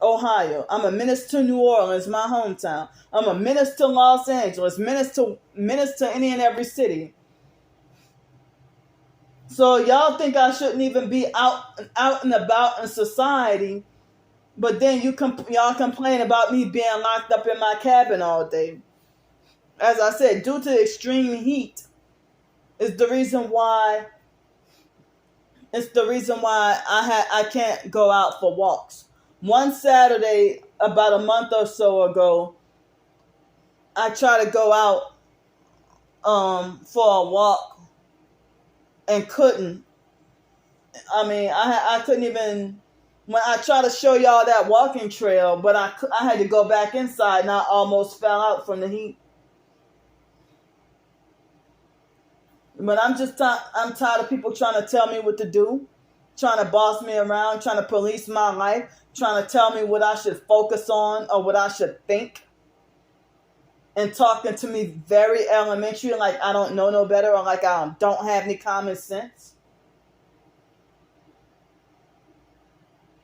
Ohio. I'm a menace to New Orleans, my hometown. I'm a menace to Los Angeles. Menace to any and every city. So y'all think I shouldn't even be out and about in society, but then y'all complain about me being locked up in my cabin all day. As I said, due to extreme heat, is the reason why. It's the reason why I can't go out for walks. One Saturday, about a month or so ago, I tried to go out for a walk and couldn't. I mean, I couldn't even. When I tried to show y'all that walking trail, but I had to go back inside, and I almost fell out from the heat. But I'm tired of people trying to tell me what to do, trying to boss me around, trying to police my life, trying to tell me what I should focus on or what I should think, and talking to me very elementary, like I don't know no better, or like I don't have any common sense.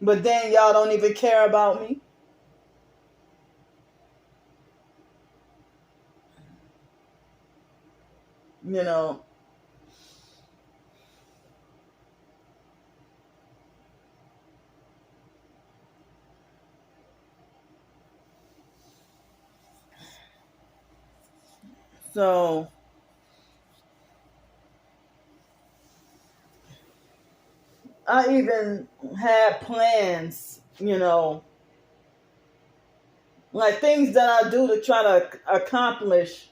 But then y'all don't even care about me. So I even had plans, like things that I do to try to accomplish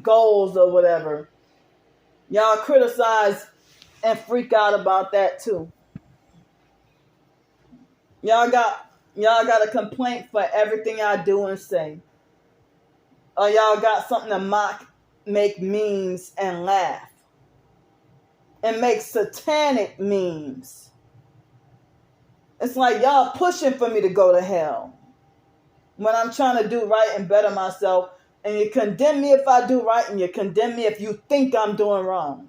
goals or whatever. Y'all criticize and freak out about that too. Y'all got a complaint for everything I do and say. Or y'all got something to mock, make memes, and laugh. And make satanic memes. It's like y'all pushing for me to go to hell when I'm trying to do right and better myself. And you condemn me if I do right, and you condemn me if you think I'm doing wrong.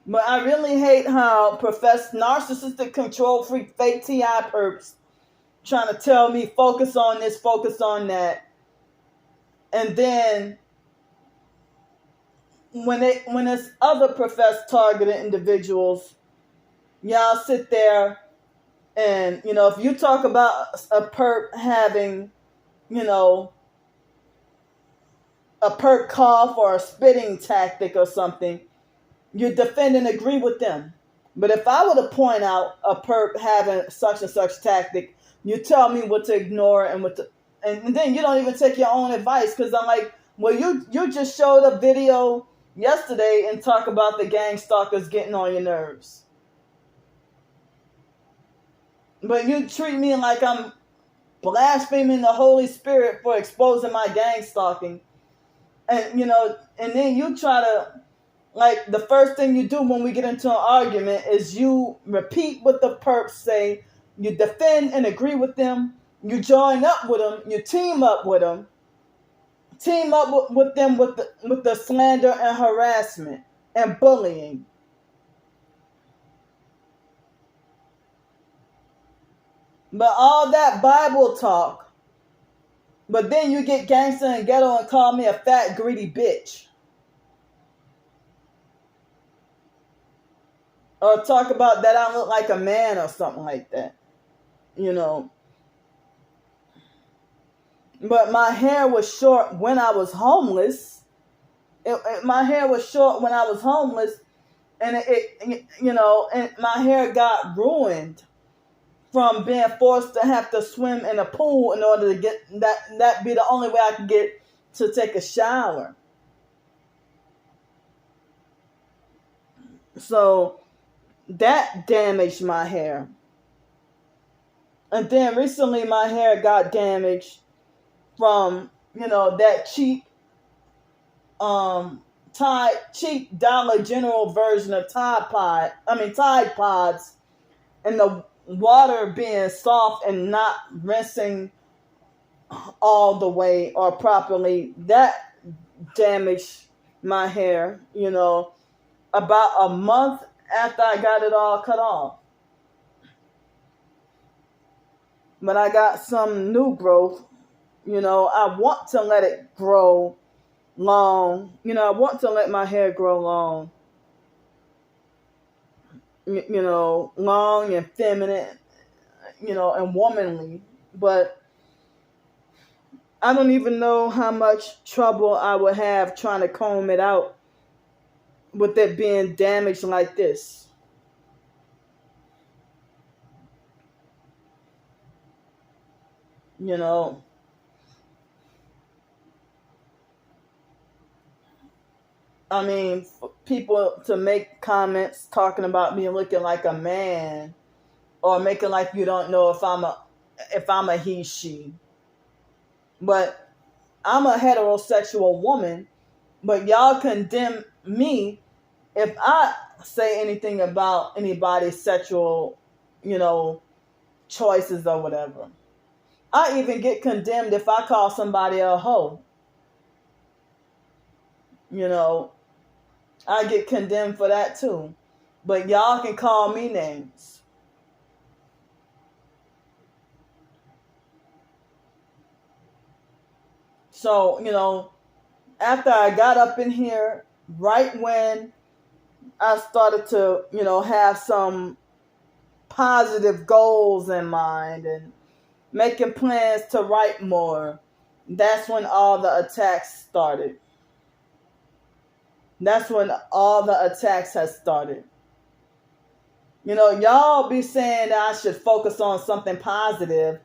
But I really hate how professed narcissistic control freak fake TI perps trying to tell me focus on this, focus on that. And then when it's other professed targeted individuals, y'all sit there and, if you talk about a perp having, a perp cough or a spitting tactic or something, you defend and agree with them. But if I were to point out a perp having such and such tactic, you tell me what to ignore and and then you don't even take your own advice, because I'm like, well, you just showed a video yesterday and talk about the gang stalkers getting on your nerves. But you treat me like I'm blaspheming the Holy Spirit for exposing my gang stalking. And, and then you try to, like, the first thing you do when we get into an argument is you repeat what the perps say, you defend and agree with them, you join up with them, you team up with them, with them with the slander and harassment and bullying. But all that Bible talk, but then you get gangster and ghetto and call me a fat, greedy bitch. Or talk about that I look like a man or something like that. But my hair was short when I was homeless. My hair was short when I was homeless. And and my hair got ruined from being forced to have to swim in a pool in order to get that be the only way I could get to take a shower. So that damaged my hair. And then recently my hair got damaged from, that cheap Dollar General version of Tide Pods, and the water being soft and not rinsing all the way or properly. That damaged my hair, about a month after I got it all cut off. But I got some new growth. I want to let it grow long. I want to let my hair grow long. Long and feminine, and womanly. But I don't even know how much trouble I would have trying to comb it out with it being damaged like this. I mean, for people to make comments talking about me looking like a man, or making like you don't know if I'm a he, she. But I'm a heterosexual woman, but y'all condemn me if I say anything about anybody's sexual, choices or whatever. I even get condemned if I call somebody a hoe. I get condemned for that too. But y'all can call me names. So, after I got up in here, right when I started to, have some positive goals in mind and making plans to write more, that's when all the attacks started. That's when all the attacks has started. Y'all be saying that I should focus on something positive,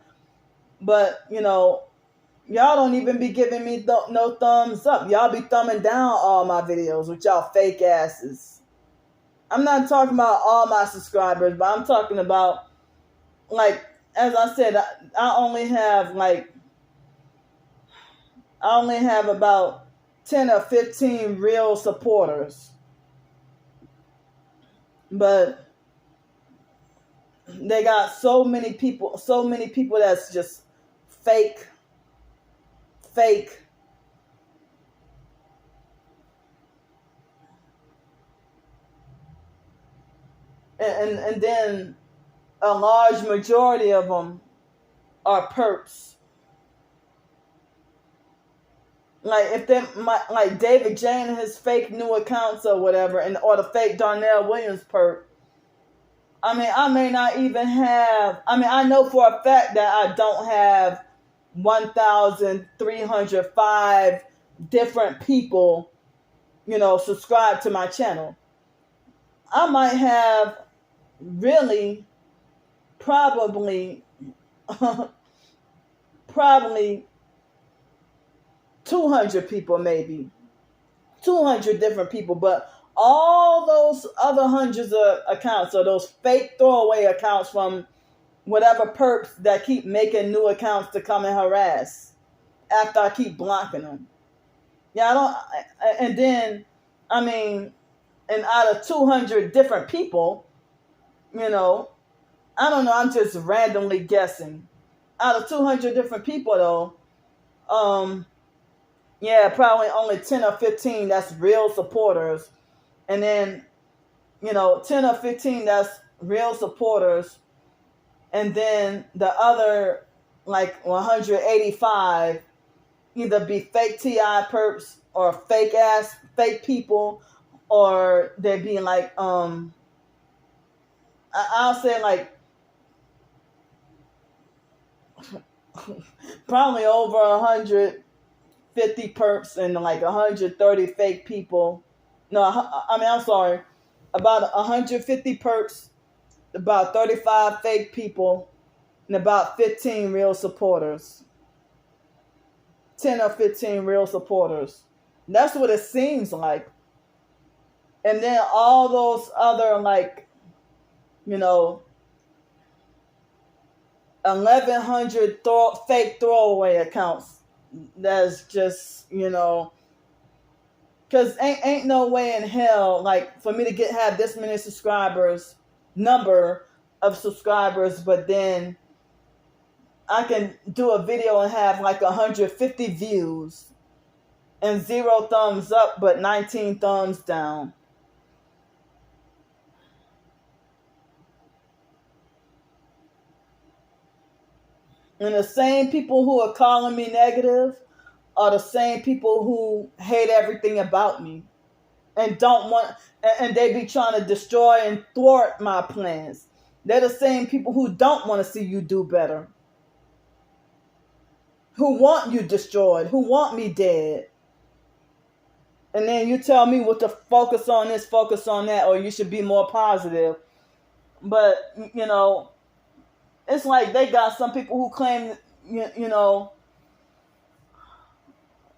but, y'all don't even be giving me no thumbs up. Y'all be thumbing down all my videos with y'all fake asses. I'm not talking about all my subscribers, but I'm talking about, like, as I said, I only have about 10 or 15 real supporters. But they got so many people that's just fake. And then a large majority of them are perps. Like if they like David Jane and his fake new accounts or whatever, or the fake Darnell Williams perp. I mean, I may not even have. I mean, I know for a fact that I don't have 1,305 different people, subscribe to my channel. I might have really probably 200 people, maybe 200 different people, but all those other hundreds of accounts, or those fake throwaway accounts from whatever perps that keep making new accounts to come and harass after I keep blocking them. Yeah, I don't. And then, I mean, and out of 200 different people, you know, I don't know. I'm just randomly guessing. Out of 200 different people, though, yeah, probably only 10 or 15 that's real supporters, and then 10 or 15 that's real supporters, and then the other like 185 either be fake TI perps or fake people, or they be like I'll say like probably over 150 perps and like 130 fake people. No, I mean, I'm sorry, about 150 perps, about 35 fake people, and about 15 real supporters. 10 or 15 real supporters. That's what it seems like. And then all those other, like, 1,100 fake throwaway accounts. That's just, because ain't no way in hell, like, for me to have this many number of subscribers, but then I can do a video and have like 150 views and 0 thumbs up, but 19 thumbs down. And the same people who are calling me negative are the same people who hate everything about me and don't want, and they be trying to destroy and thwart my plans. They're the same people who don't want to see you do better, who want you destroyed, who want me dead. And then you tell me what to focus on this, focus on that, or you should be more positive. But, it's like they got some people who claim,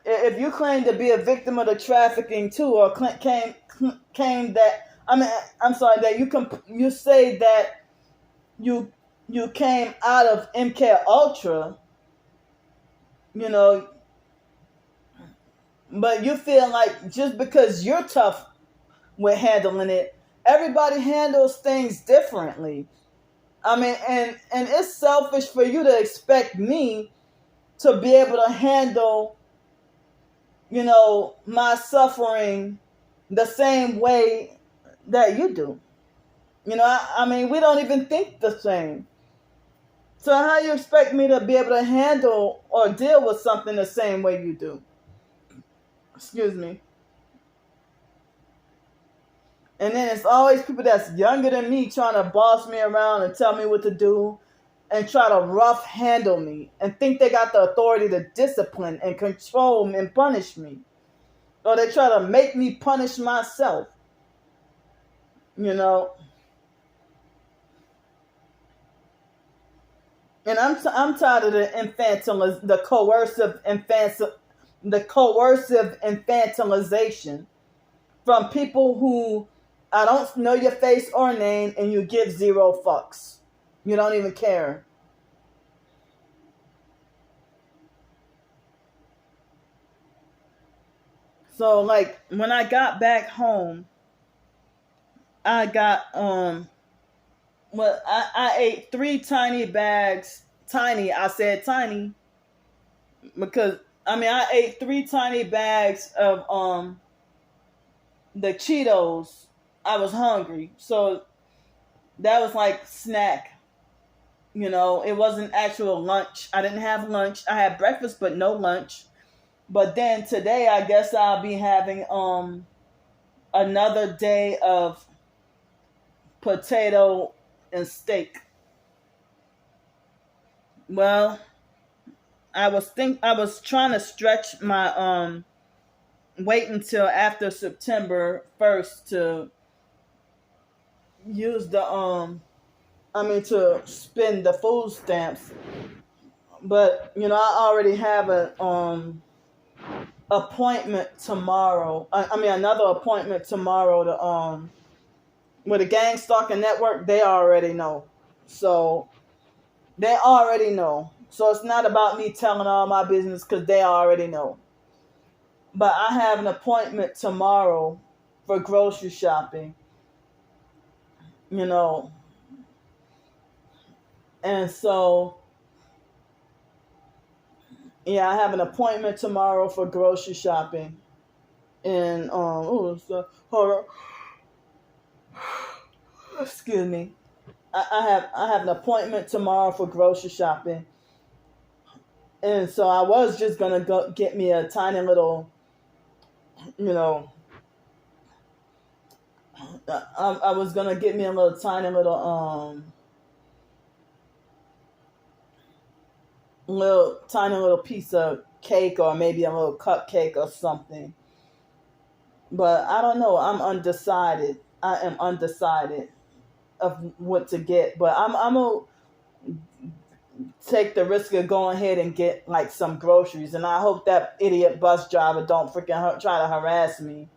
if you claim to be a victim of the trafficking too, or came that, I'm sorry, that you say that you came out of MK Ultra, but you feel like just because you're tough with handling it, everybody handles things differently. I mean, and it's selfish for you to expect me to be able to handle, my suffering the same way that you do. I mean, we don't even think the same. So how you expect me to be able to handle or deal with something the same way you do? Excuse me. And then it's always people that's younger than me trying to boss me around and tell me what to do and try to rough handle me and think they got the authority to discipline and control and punish me. Or they try to make me punish myself. And I'm tired of the coercive infantilization from people who I don't know your face or name, and you give 0 fucks. You don't even care. So, like, when I got back home, I got I ate 3 tiny bags. Tiny, I said tiny because I ate 3 tiny bags of the Cheetos. I was hungry, so that was like snack. It wasn't actual lunch. I didn't have lunch. I had breakfast, but no lunch. But then today, I guess I'll be having another day of potato and steak. Well, I was trying to stretch my wait until after September 1st to use the to spend the food stamps. But I already have an appointment tomorrow. Another appointment tomorrow to with the gang stalking network. They already know. So They already know. So it's not about me telling all my business because they already know. But I have an appointment tomorrow for grocery shopping, you know. And so, yeah, I have an appointment tomorrow for grocery shopping. And, hold on, excuse me. I have an appointment tomorrow for grocery shopping. And so I was just going to go get me a tiny little, you know, I was going to get me a little tiny little piece of cake or maybe a little cupcake or something. But I don't know. I'm undecided. I am undecided of what to get. But I'm gonna take the risk of going ahead and get like some groceries. And I hope that idiot bus driver don't freaking try to harass me.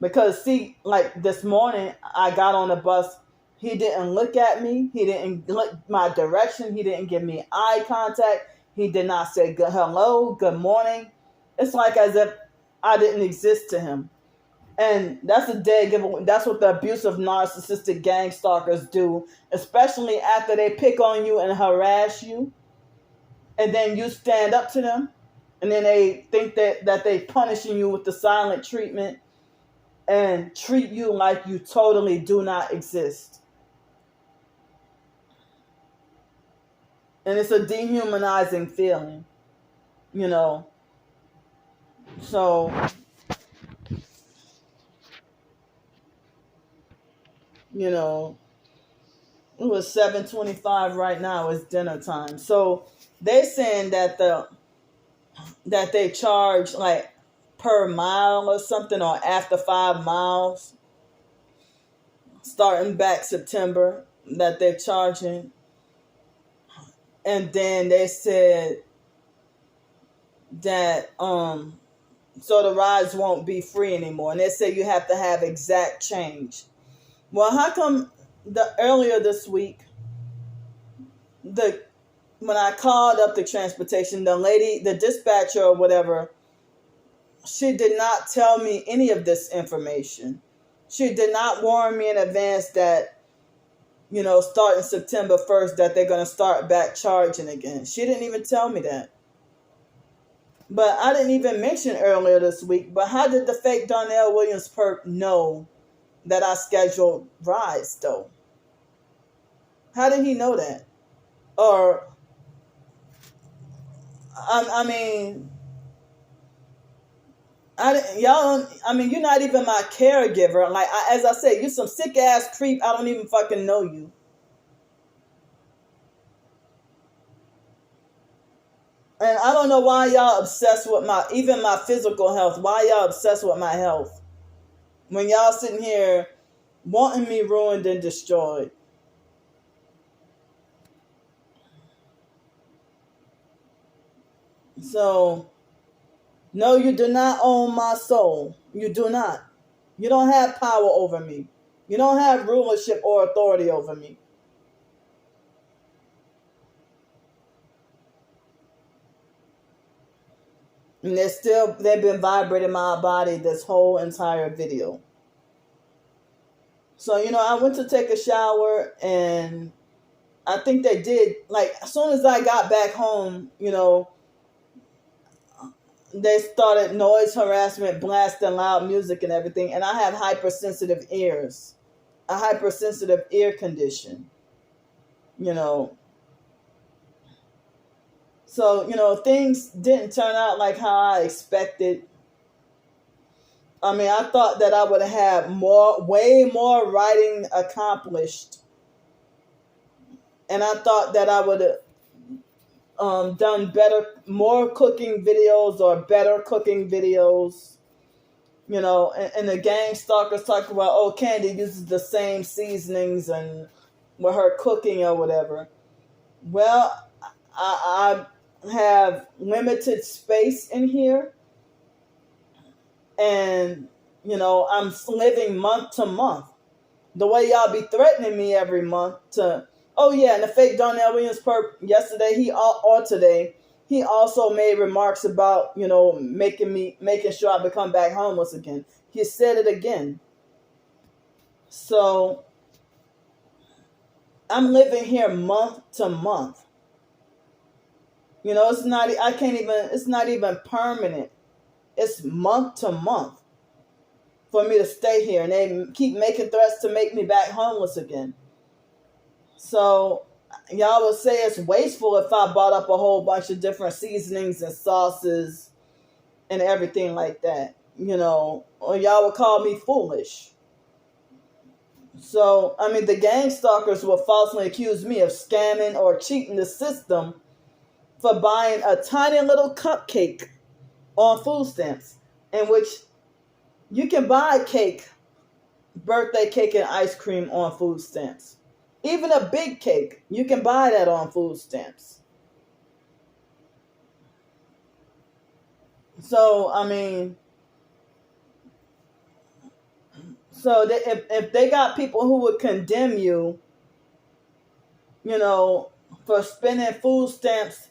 Because see, like this morning, I got on the bus. He didn't look at me. He didn't look my direction. He didn't give me eye contact. He did not say good hello, good morning. It's like as if I didn't exist to him. And that's a dead giveaway. That's what the abusive narcissistic gang stalkers do, especially after they pick on you and harass you, and then you stand up to them, and then they think that they punishing you with the silent treatment and treat you like you totally do not exist. And it's a dehumanizing feeling, you know. So, you know, it was 7:25 right now. It's dinner time. So they're saying that they charge like per mile or something, or after 5 miles, starting back September, that they're charging. And then they said that so the rides won't be free anymore. And they say you have to have exact change. Well, how come earlier this week, when I called up the transportation, the lady, the dispatcher or whatever, she did not tell me any of this information. She did not warn me in advance that, starting September 1st, that they're going to start back charging again. She didn't even tell me that. But I didn't even mention earlier this week, but how did the fake Darnell Williams perp know that I scheduled rides, though? How did he know that? Or, I mean, you're not even my caregiver. Like, as I said, you're some sick ass creep. I don't even fucking know you. And I don't know why y'all obsessed with even my physical health. Why y'all obsessed with my health? When y'all sitting here wanting me ruined and destroyed. So, no, you do not own my soul. You do not. You don't have power over me. You don't have rulership or authority over me. And they've been vibrating my body this whole entire video. So, I went to take a shower, and I think they did, like, as soon as I got back home, they started noise harassment, blasting loud music and everything. And I have hypersensitive ears, a hypersensitive ear condition, So, things didn't turn out like how I expected. I mean, I thought that I would have way more writing accomplished. And I thought that I would have done more cooking videos or better cooking videos. And the gang stalkers talk about, oh, Candy uses the same seasonings and with her cooking or whatever. Well, I have limited space in here, and I'm living month to month. The way y'all be threatening me every month to Oh yeah, and the fake Darnell Williams perp yesterday, or today, he also made remarks about, making sure I become back homeless again. He said it again. So I'm living here month to month. It's not. I can't even. It's not even permanent. It's month to month for me to stay here, and they keep making threats to make me back homeless again. So y'all would say it's wasteful if I bought up a whole bunch of different seasonings and sauces and everything like that, or y'all would call me foolish. So, I mean, the gang stalkers will falsely accuse me of scamming or cheating the system for buying a tiny little cupcake on food stamps, in which you can buy cake, birthday cake and ice cream on food stamps. Even a big cake, you can buy that on food stamps. So, I mean, if they got people who would condemn you, for spending food stamps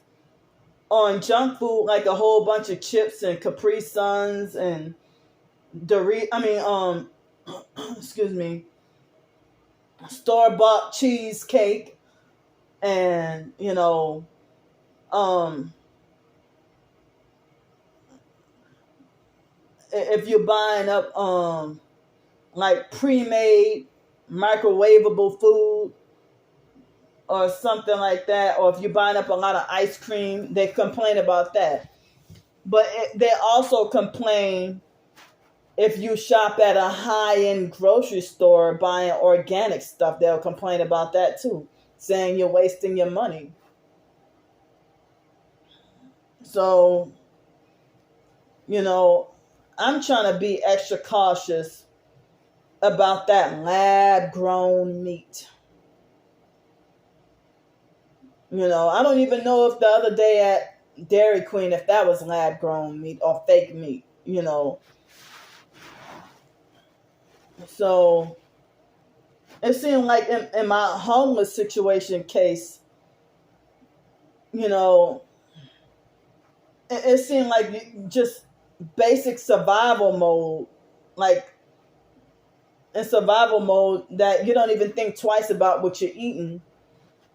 on junk food, like a whole bunch of chips and Capri Suns and excuse me, store-bought cheesecake, and if you're buying up like pre-made microwavable food or something like that, or if you're buying up a lot of ice cream, they complain about that. But they also complain if you shop at a high-end grocery store buying organic stuff. They'll complain about that too, saying you're wasting your money. So, I'm trying to be extra cautious about that lab-grown meat. I don't even know if the other day at Dairy Queen, if that was lab-grown meat or fake meat, So it seemed like in my homeless situation case, it seemed like just basic survival mode, like in survival mode, that you don't even think twice about what you're eating.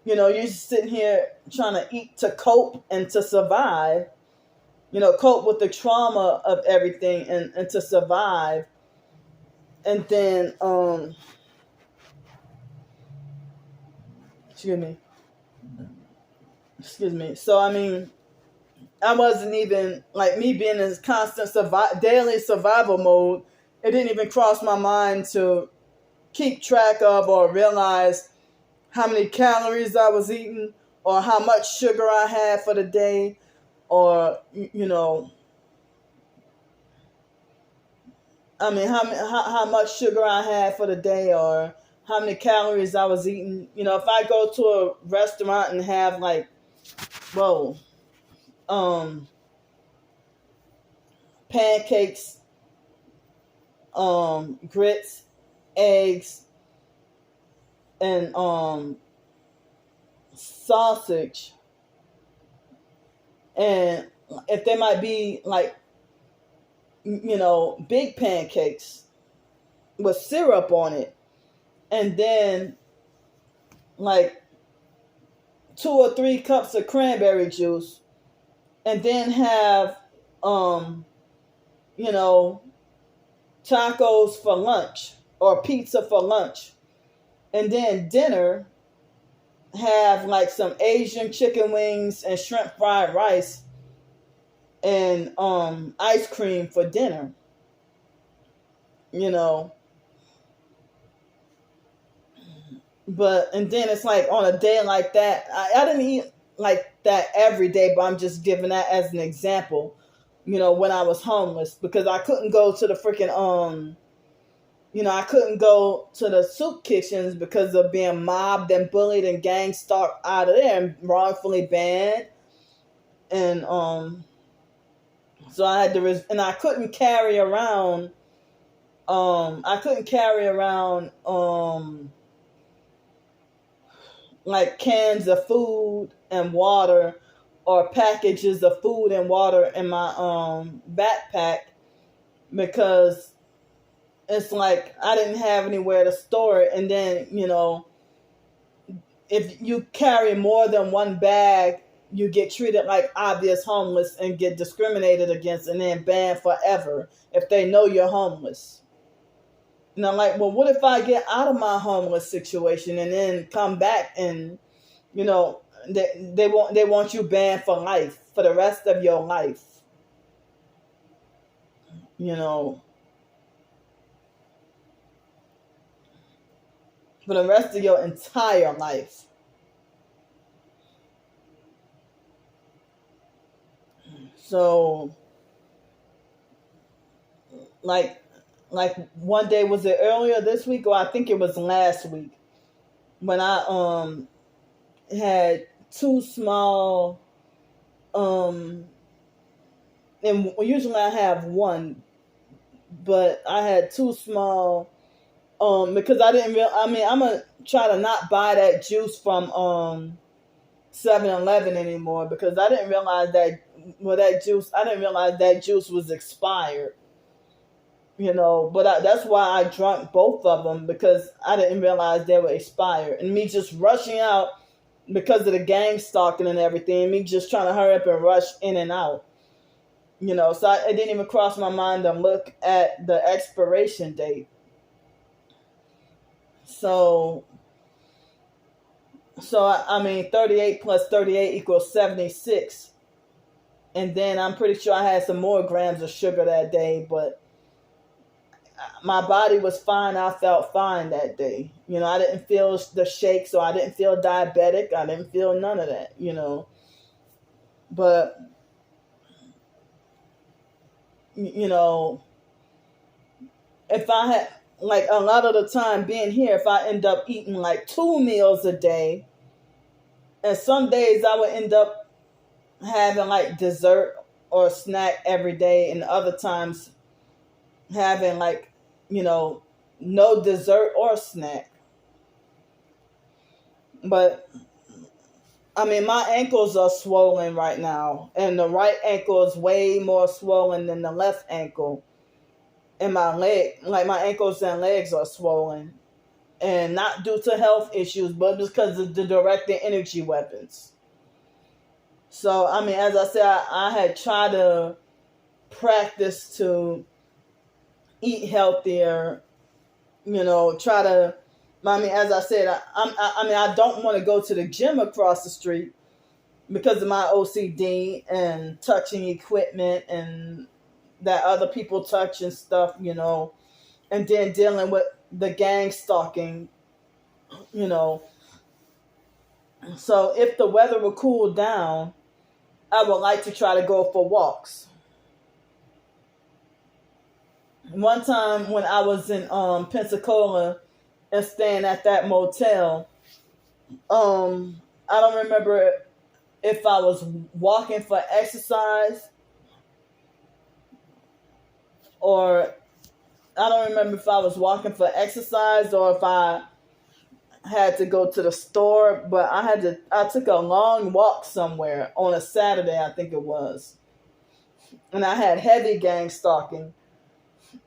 You're just sitting here trying to eat to cope and to survive, cope with the trauma of everything and to survive. And then, excuse me. So, I mean, I wasn't even, like, me being in constant daily survival mode, it didn't even cross my mind to keep track of or realize how many calories I was eating or how much sugar I had for the day, or, I mean, how much sugar I had for the day, or how many calories I was eating. If I go to a restaurant and have, like, pancakes, grits, eggs, and sausage, and if they might be like, big pancakes with syrup on it, and then like 2 or 3 cups of cranberry juice, and then have tacos for lunch or pizza for lunch, and then dinner have like some Asian chicken wings and shrimp fried rice and ice cream for dinner. But and then it's like on a day like that, I didn't eat like that every day, but I'm just giving that as an example. When I was homeless, because I couldn't go to the freaking I couldn't go to the soup kitchens because of being mobbed and bullied and gang stalked out of there and wrongfully banned. And so I had to, and I couldn't carry around. like cans of food and water or packages of food and water in my backpack, because it's like I didn't have anywhere to store it. And then, if you carry more than one bag, you get treated like obvious homeless and get discriminated against and then banned forever if they know you're homeless. And I'm like, well, what if I get out of my homeless situation and then come back and, they want you banned for life, for the rest of your life, for the rest of your entire life. So, like one day, was it earlier this week, or I think it was last week, when I had two small and usually I have one, but I had two small because I didn't real I mean, I'm gonna try to not buy that juice from 7-Eleven anymore, because I didn't realize that juice was expired. But that's why I drank both of them, because I didn't realize they were expired. And me just rushing out because of the gang stalking and everything, me just trying to hurry up and rush in and out. So it didn't even cross my mind to look at the expiration date. So, 38 plus 38 equals 76. And then I'm pretty sure I had some more grams of sugar that day, but my body was fine. I felt fine that day. I didn't feel the shakes, or I didn't feel diabetic. I didn't feel none of that, But, if I had, like, a lot of the time being here, if I end up eating like 2 meals a day, and some days I would end up having like dessert or snack every day, and other times having like, no dessert or snack. But my ankles are swollen right now, and the right ankle is way more swollen than the left ankle. And my ankles and legs are swollen, and not due to health issues, but just because of the directed energy weapons. So, as I said, I had tried to practice to eat healthier, try to, as I said, I don't want to go to the gym across the street because of my OCD and touching equipment and that other people touch and stuff, and then dealing with the gang stalking, So if the weather will cool down, I would like to try to go for walks. One time when I was in Pensacola and staying at that motel, I don't remember if I was walking for exercise, or I don't remember if I was walking for exercise or if I had to go to the store, but I took a long walk somewhere on a Saturday, I think it was. And I had heavy gang stalking,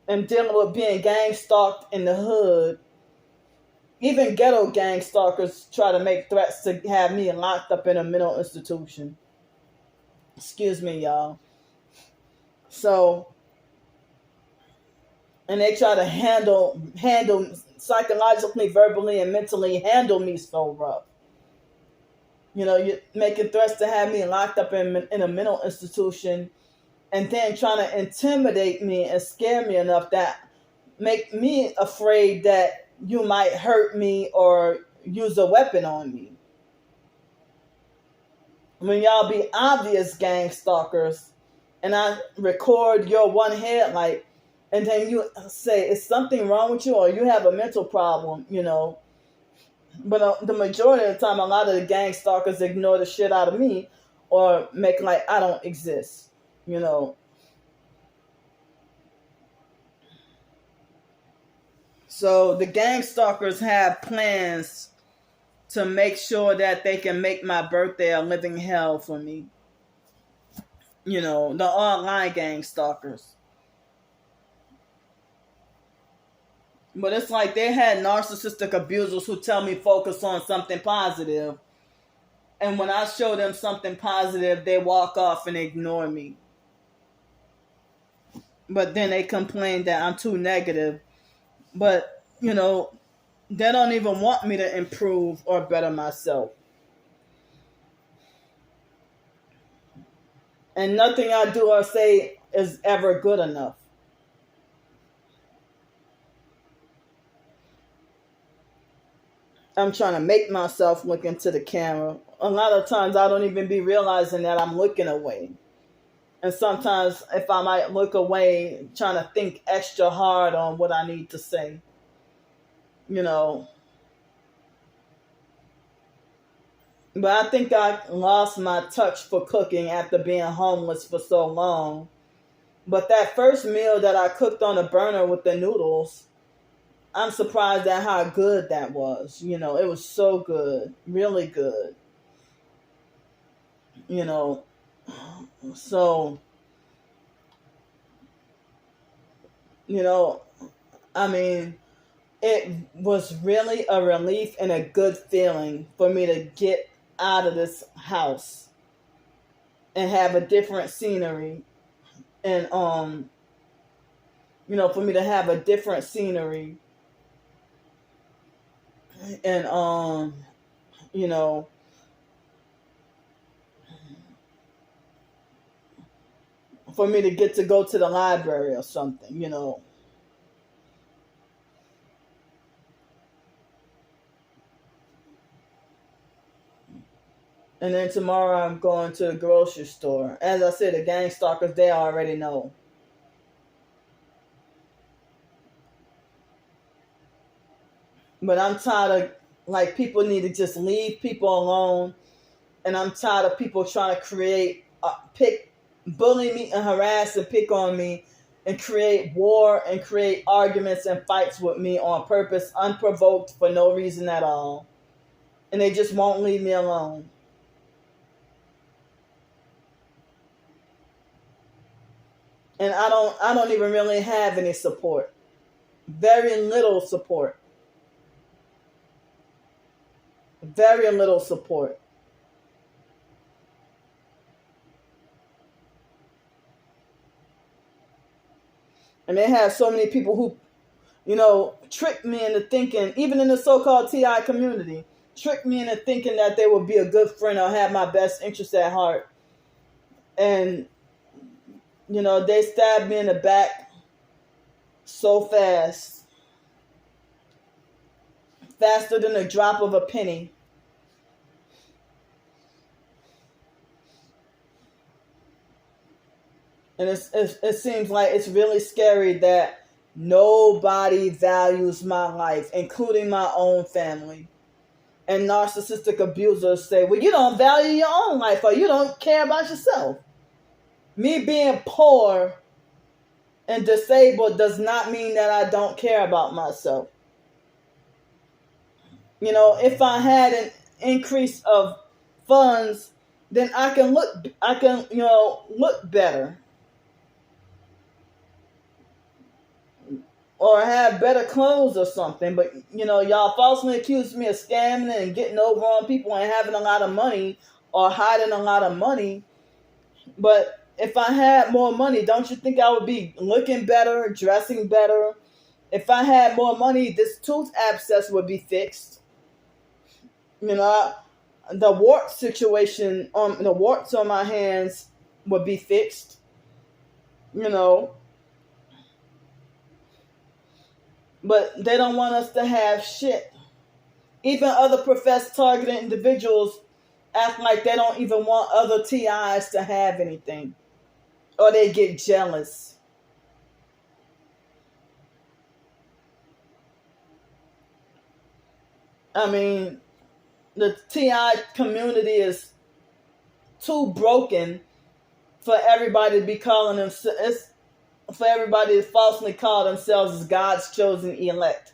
and dealing with being gang stalked in the hood. Even ghetto gang stalkers try to make threats to have me locked up in a mental institution. Excuse me, y'all. So, and they try to handle psychologically, verbally, and mentally handle me so rough. You're making threats to have me locked up in a mental institution, and then trying to intimidate me and scare me enough that make me afraid that you might hurt me or use a weapon on me. When y'all be obvious gang stalkers, and I record your one headlight, and then you say, is something wrong with you, or you have a mental problem, But the majority of the time, a lot of the gang stalkers ignore the shit out of me, or make like I don't exist, So the gang stalkers have plans to make sure that they can make my birthday a living hell for me. The online gang stalkers. But it's like they had narcissistic abusers who tell me focus on something positive. And when I show them something positive, they walk off and ignore me. But then they complain that I'm too negative. But, they don't even want me to improve or better myself. And nothing I do or say is ever good enough. I'm trying to make myself look into the camera. A lot of times I don't even be realizing that I'm looking away. And sometimes if I might look away, trying to think extra hard on what I need to say. But I think I lost my touch for cooking after being homeless for so long. But that first meal that I cooked on a burner with the noodles, I'm surprised at how good that was. It was so good. Really good. So, I mean, it was really a relief and a good feeling for me to get out of this house and have a different scenery. And, for me to have a different scenery. And, for me to get to go to the library or something, And then tomorrow I'm going to the grocery store. As I said, the gang stalkers, they already know. But I'm tired of, people need to just leave people alone. And I'm tired of people trying to create, bully me and harass and pick on me and create war and create arguments and fights with me on purpose, unprovoked, for no reason at all. And they just won't leave me alone. And I don't even really have any support. Very little support. Very little support. And they have so many people who, trick me into thinking, even in the so-called TI community, trick me into thinking that they would be a good friend or have my best interest at heart. And, they stabbed me in the back so fast. Faster than a drop of a penny. And it seems like it's really scary that nobody values my life, including my own family. And narcissistic abusers say, well, you don't value your own life or you don't care about yourself. Me being poor and disabled does not mean that I don't care about myself. If I had an increase of funds, then I can look better. Or have better clothes or something. But, y'all falsely accuse me of scamming and getting over on people and having a lot of money or hiding a lot of money. But if I had more money, don't you think I would be looking better, dressing better? If I had more money, this tooth abscess would be fixed. The wart situation, the warts on my hands would be fixed. But they don't want us to have shit. Even other professed targeted individuals act like they don't even want other TIs to have anything. Or they get jealous. I mean, the TI community is too broken for everybody to be calling themselves, for everybody to falsely call themselves as God's chosen elect.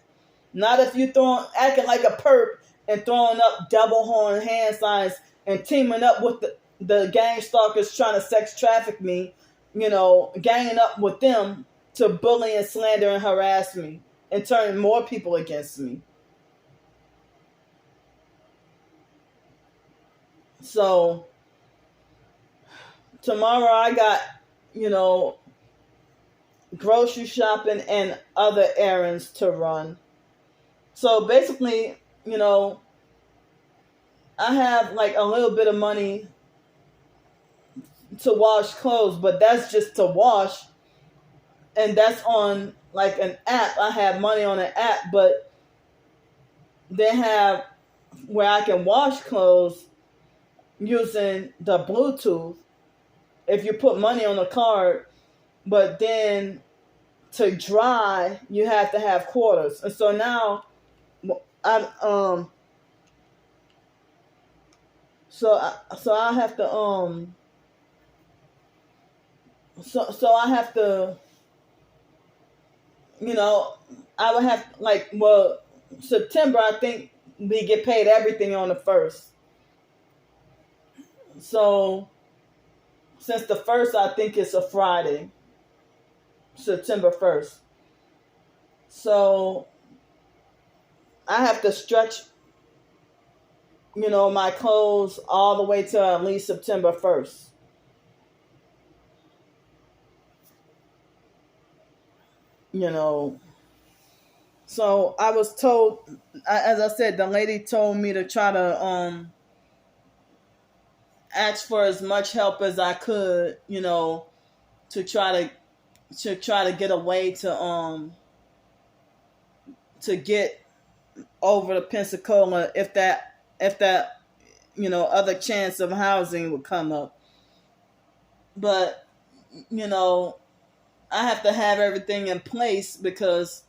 Not if you acting like a perp and throwing up double horn hand signs and teaming up with the gang stalkers trying to sex traffic me, ganging up with them to bully and slander and harass me and turn more people against me. So tomorrow I got, grocery shopping and other errands to run. So basically, I have like a little bit of money to wash clothes, but that's just to wash. And that's on like an app. I have money on an app, but they have where I can wash clothes using the Bluetooth if you put money on the card, but then to dry you have to have quarters. And so now I have to so I have to, I would have September, I think we get paid everything on the 1st. So since the 1st, I think it's a Friday, September 1st. So I have to stretch, my clothes all the way to at least September 1st. So I was told, as I said, the lady told me to try to ask for as much help as I could, to try to get a way to get over to Pensacola if that other chance of housing would come up. But I have to have everything in place because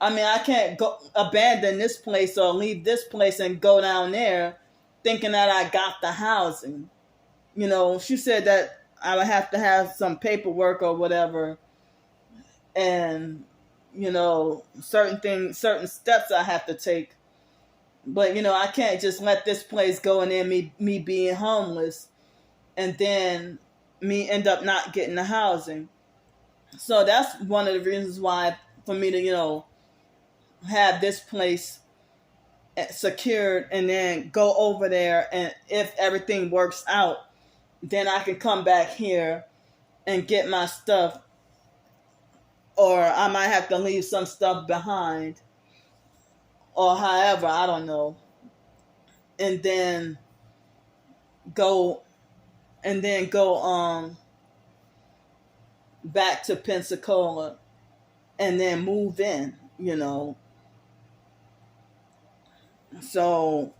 I can't go abandon this place or leave this place and go down there thinking that I got the housing. She said that I would have to have some paperwork or whatever, and certain steps I have to take. But I can't just let this place go and then me being homeless and then me end up not getting the housing. So that's one of the reasons why for me to have this place secured and then go over there, and if everything works out, then I can come back here and get my stuff, or I might have to leave some stuff behind, or however, I don't know, and then go back to Pensacola and then move in, So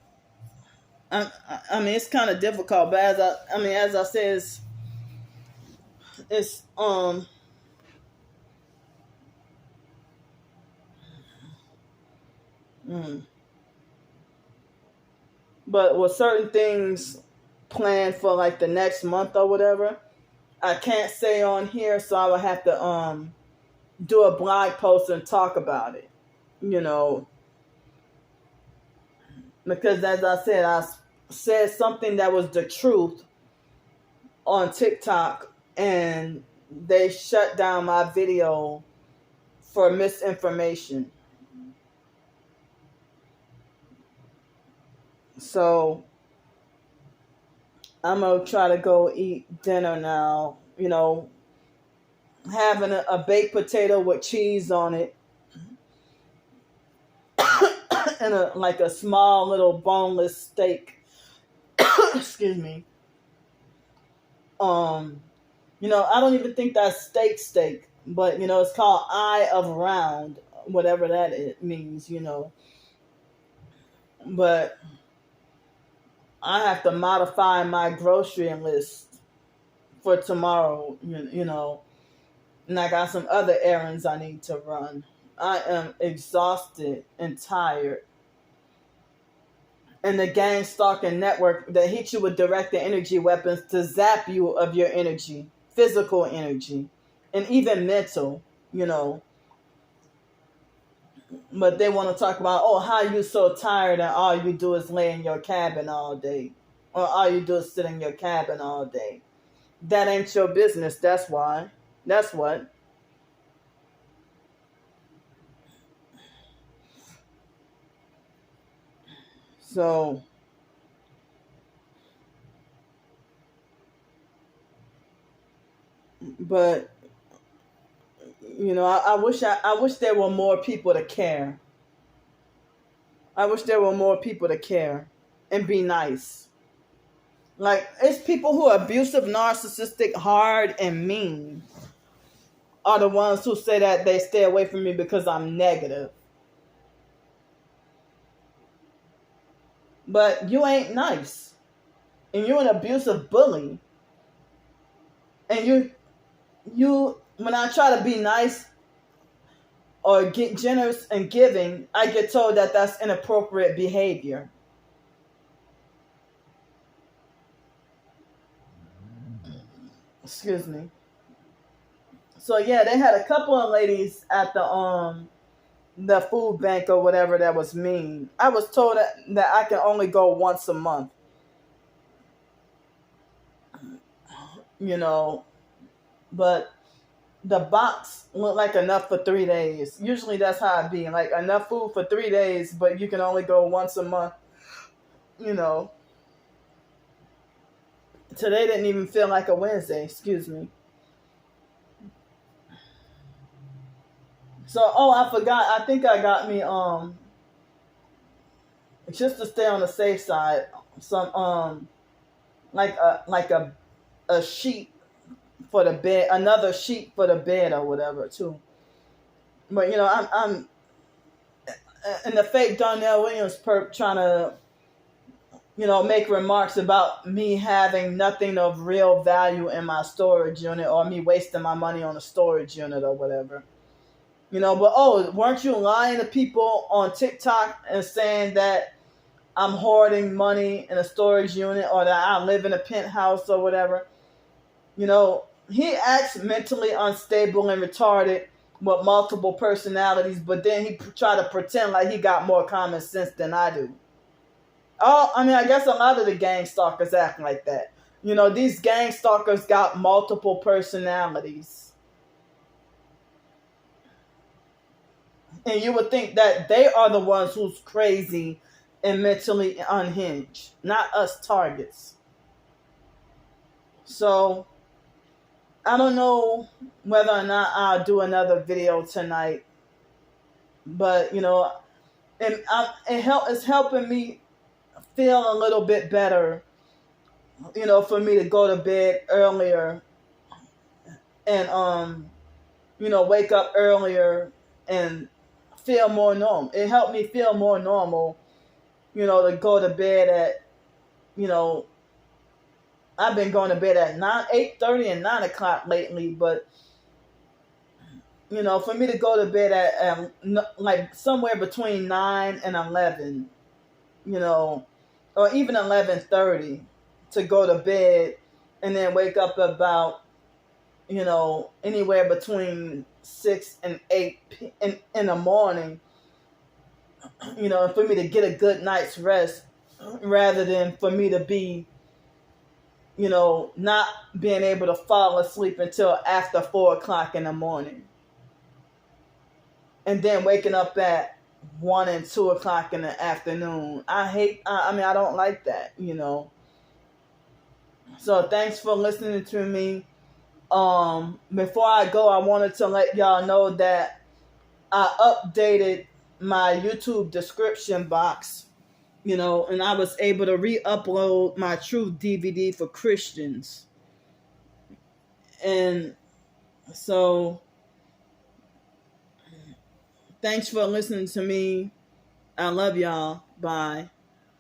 it's kind of difficult, but as I said, it's but with certain things planned for like the next month or whatever, I can't say on here, so I would have to do a blog post and talk about it, because as I said something that was the truth on TikTok, and they shut down my video for misinformation. So I'm gonna try to go eat dinner now, having a baked potato with cheese on it and a small little boneless steak. Excuse me. I don't even think that's steak, but it's called Eye of Round, whatever that means, But I have to modify my grocery list for tomorrow, and I got some other errands I need to run. I am exhausted and tired. And the gang stalking network that hit you with directed energy weapons to zap you of your energy, physical energy, and even mental, But they want to talk about, oh, how you so tired and all you do is lay in your cabin all day. Or all you do is sit in your cabin all day. That ain't your business. That's why. That's what. So, but I wish there were more people to care. I wish there were more people to care and be nice. Like, it's people who are abusive, narcissistic, hard, and mean are the ones who say that they stay away from me because I'm negative. But you ain't nice. And you're an abusive bully. And you when I try to be nice or get generous and giving, I get told that that's inappropriate behavior. Excuse me. So yeah, they had a couple of ladies at the food bank or whatever that was mean. I was told that I can only go once a month. You know, but the box looked like enough for 3 days. Usually that's how it be. Like enough food for 3 days, but you can only go once a month. You know. Today didn't even feel like a Wednesday, excuse me. So, oh, I forgot. I think I got me just to stay on the safe side, some like a sheet for the bed, another sheet for the bed or whatever too. But I'm in the fake Darnell Williams perp trying to make remarks about me having nothing of real value in my storage unit or me wasting my money on a storage unit or whatever. But oh, weren't you lying to people on TikTok and saying that I'm hoarding money in a storage unit or that I live in a penthouse or whatever? He acts mentally unstable and retarded with multiple personalities, but then he try to pretend like he got more common sense than I do. Oh, I mean, I guess a lot of the gang stalkers act like that. These gang stalkers got multiple personalities. And you would think that they are the ones who's crazy and mentally unhinged, not us targets. So, I don't know whether or not I'll do another video tonight. But, it's helping me feel a little bit better, for me to go to bed earlier and, wake up earlier and feel more normal. It helped me feel more normal, to go to bed at, I've been going to bed at 8:30 and 9 o'clock lately, but, for me to go to bed at like somewhere between 9 and 11, or even 11:30 to go to bed and then wake up about, anywhere between 6 and 8 in the morning, for me to get a good night's rest rather than for me to be, not being able to fall asleep until after 4 o'clock in the morning. And then waking up at 1 and 2 o'clock in the afternoon. I don't like that, So thanks for listening to me. Before I go, I wanted to let y'all know that I updated my YouTube description box, and I was able to re-upload my Truth DVD for Christians. And so, thanks for listening to me. I love y'all. Bye.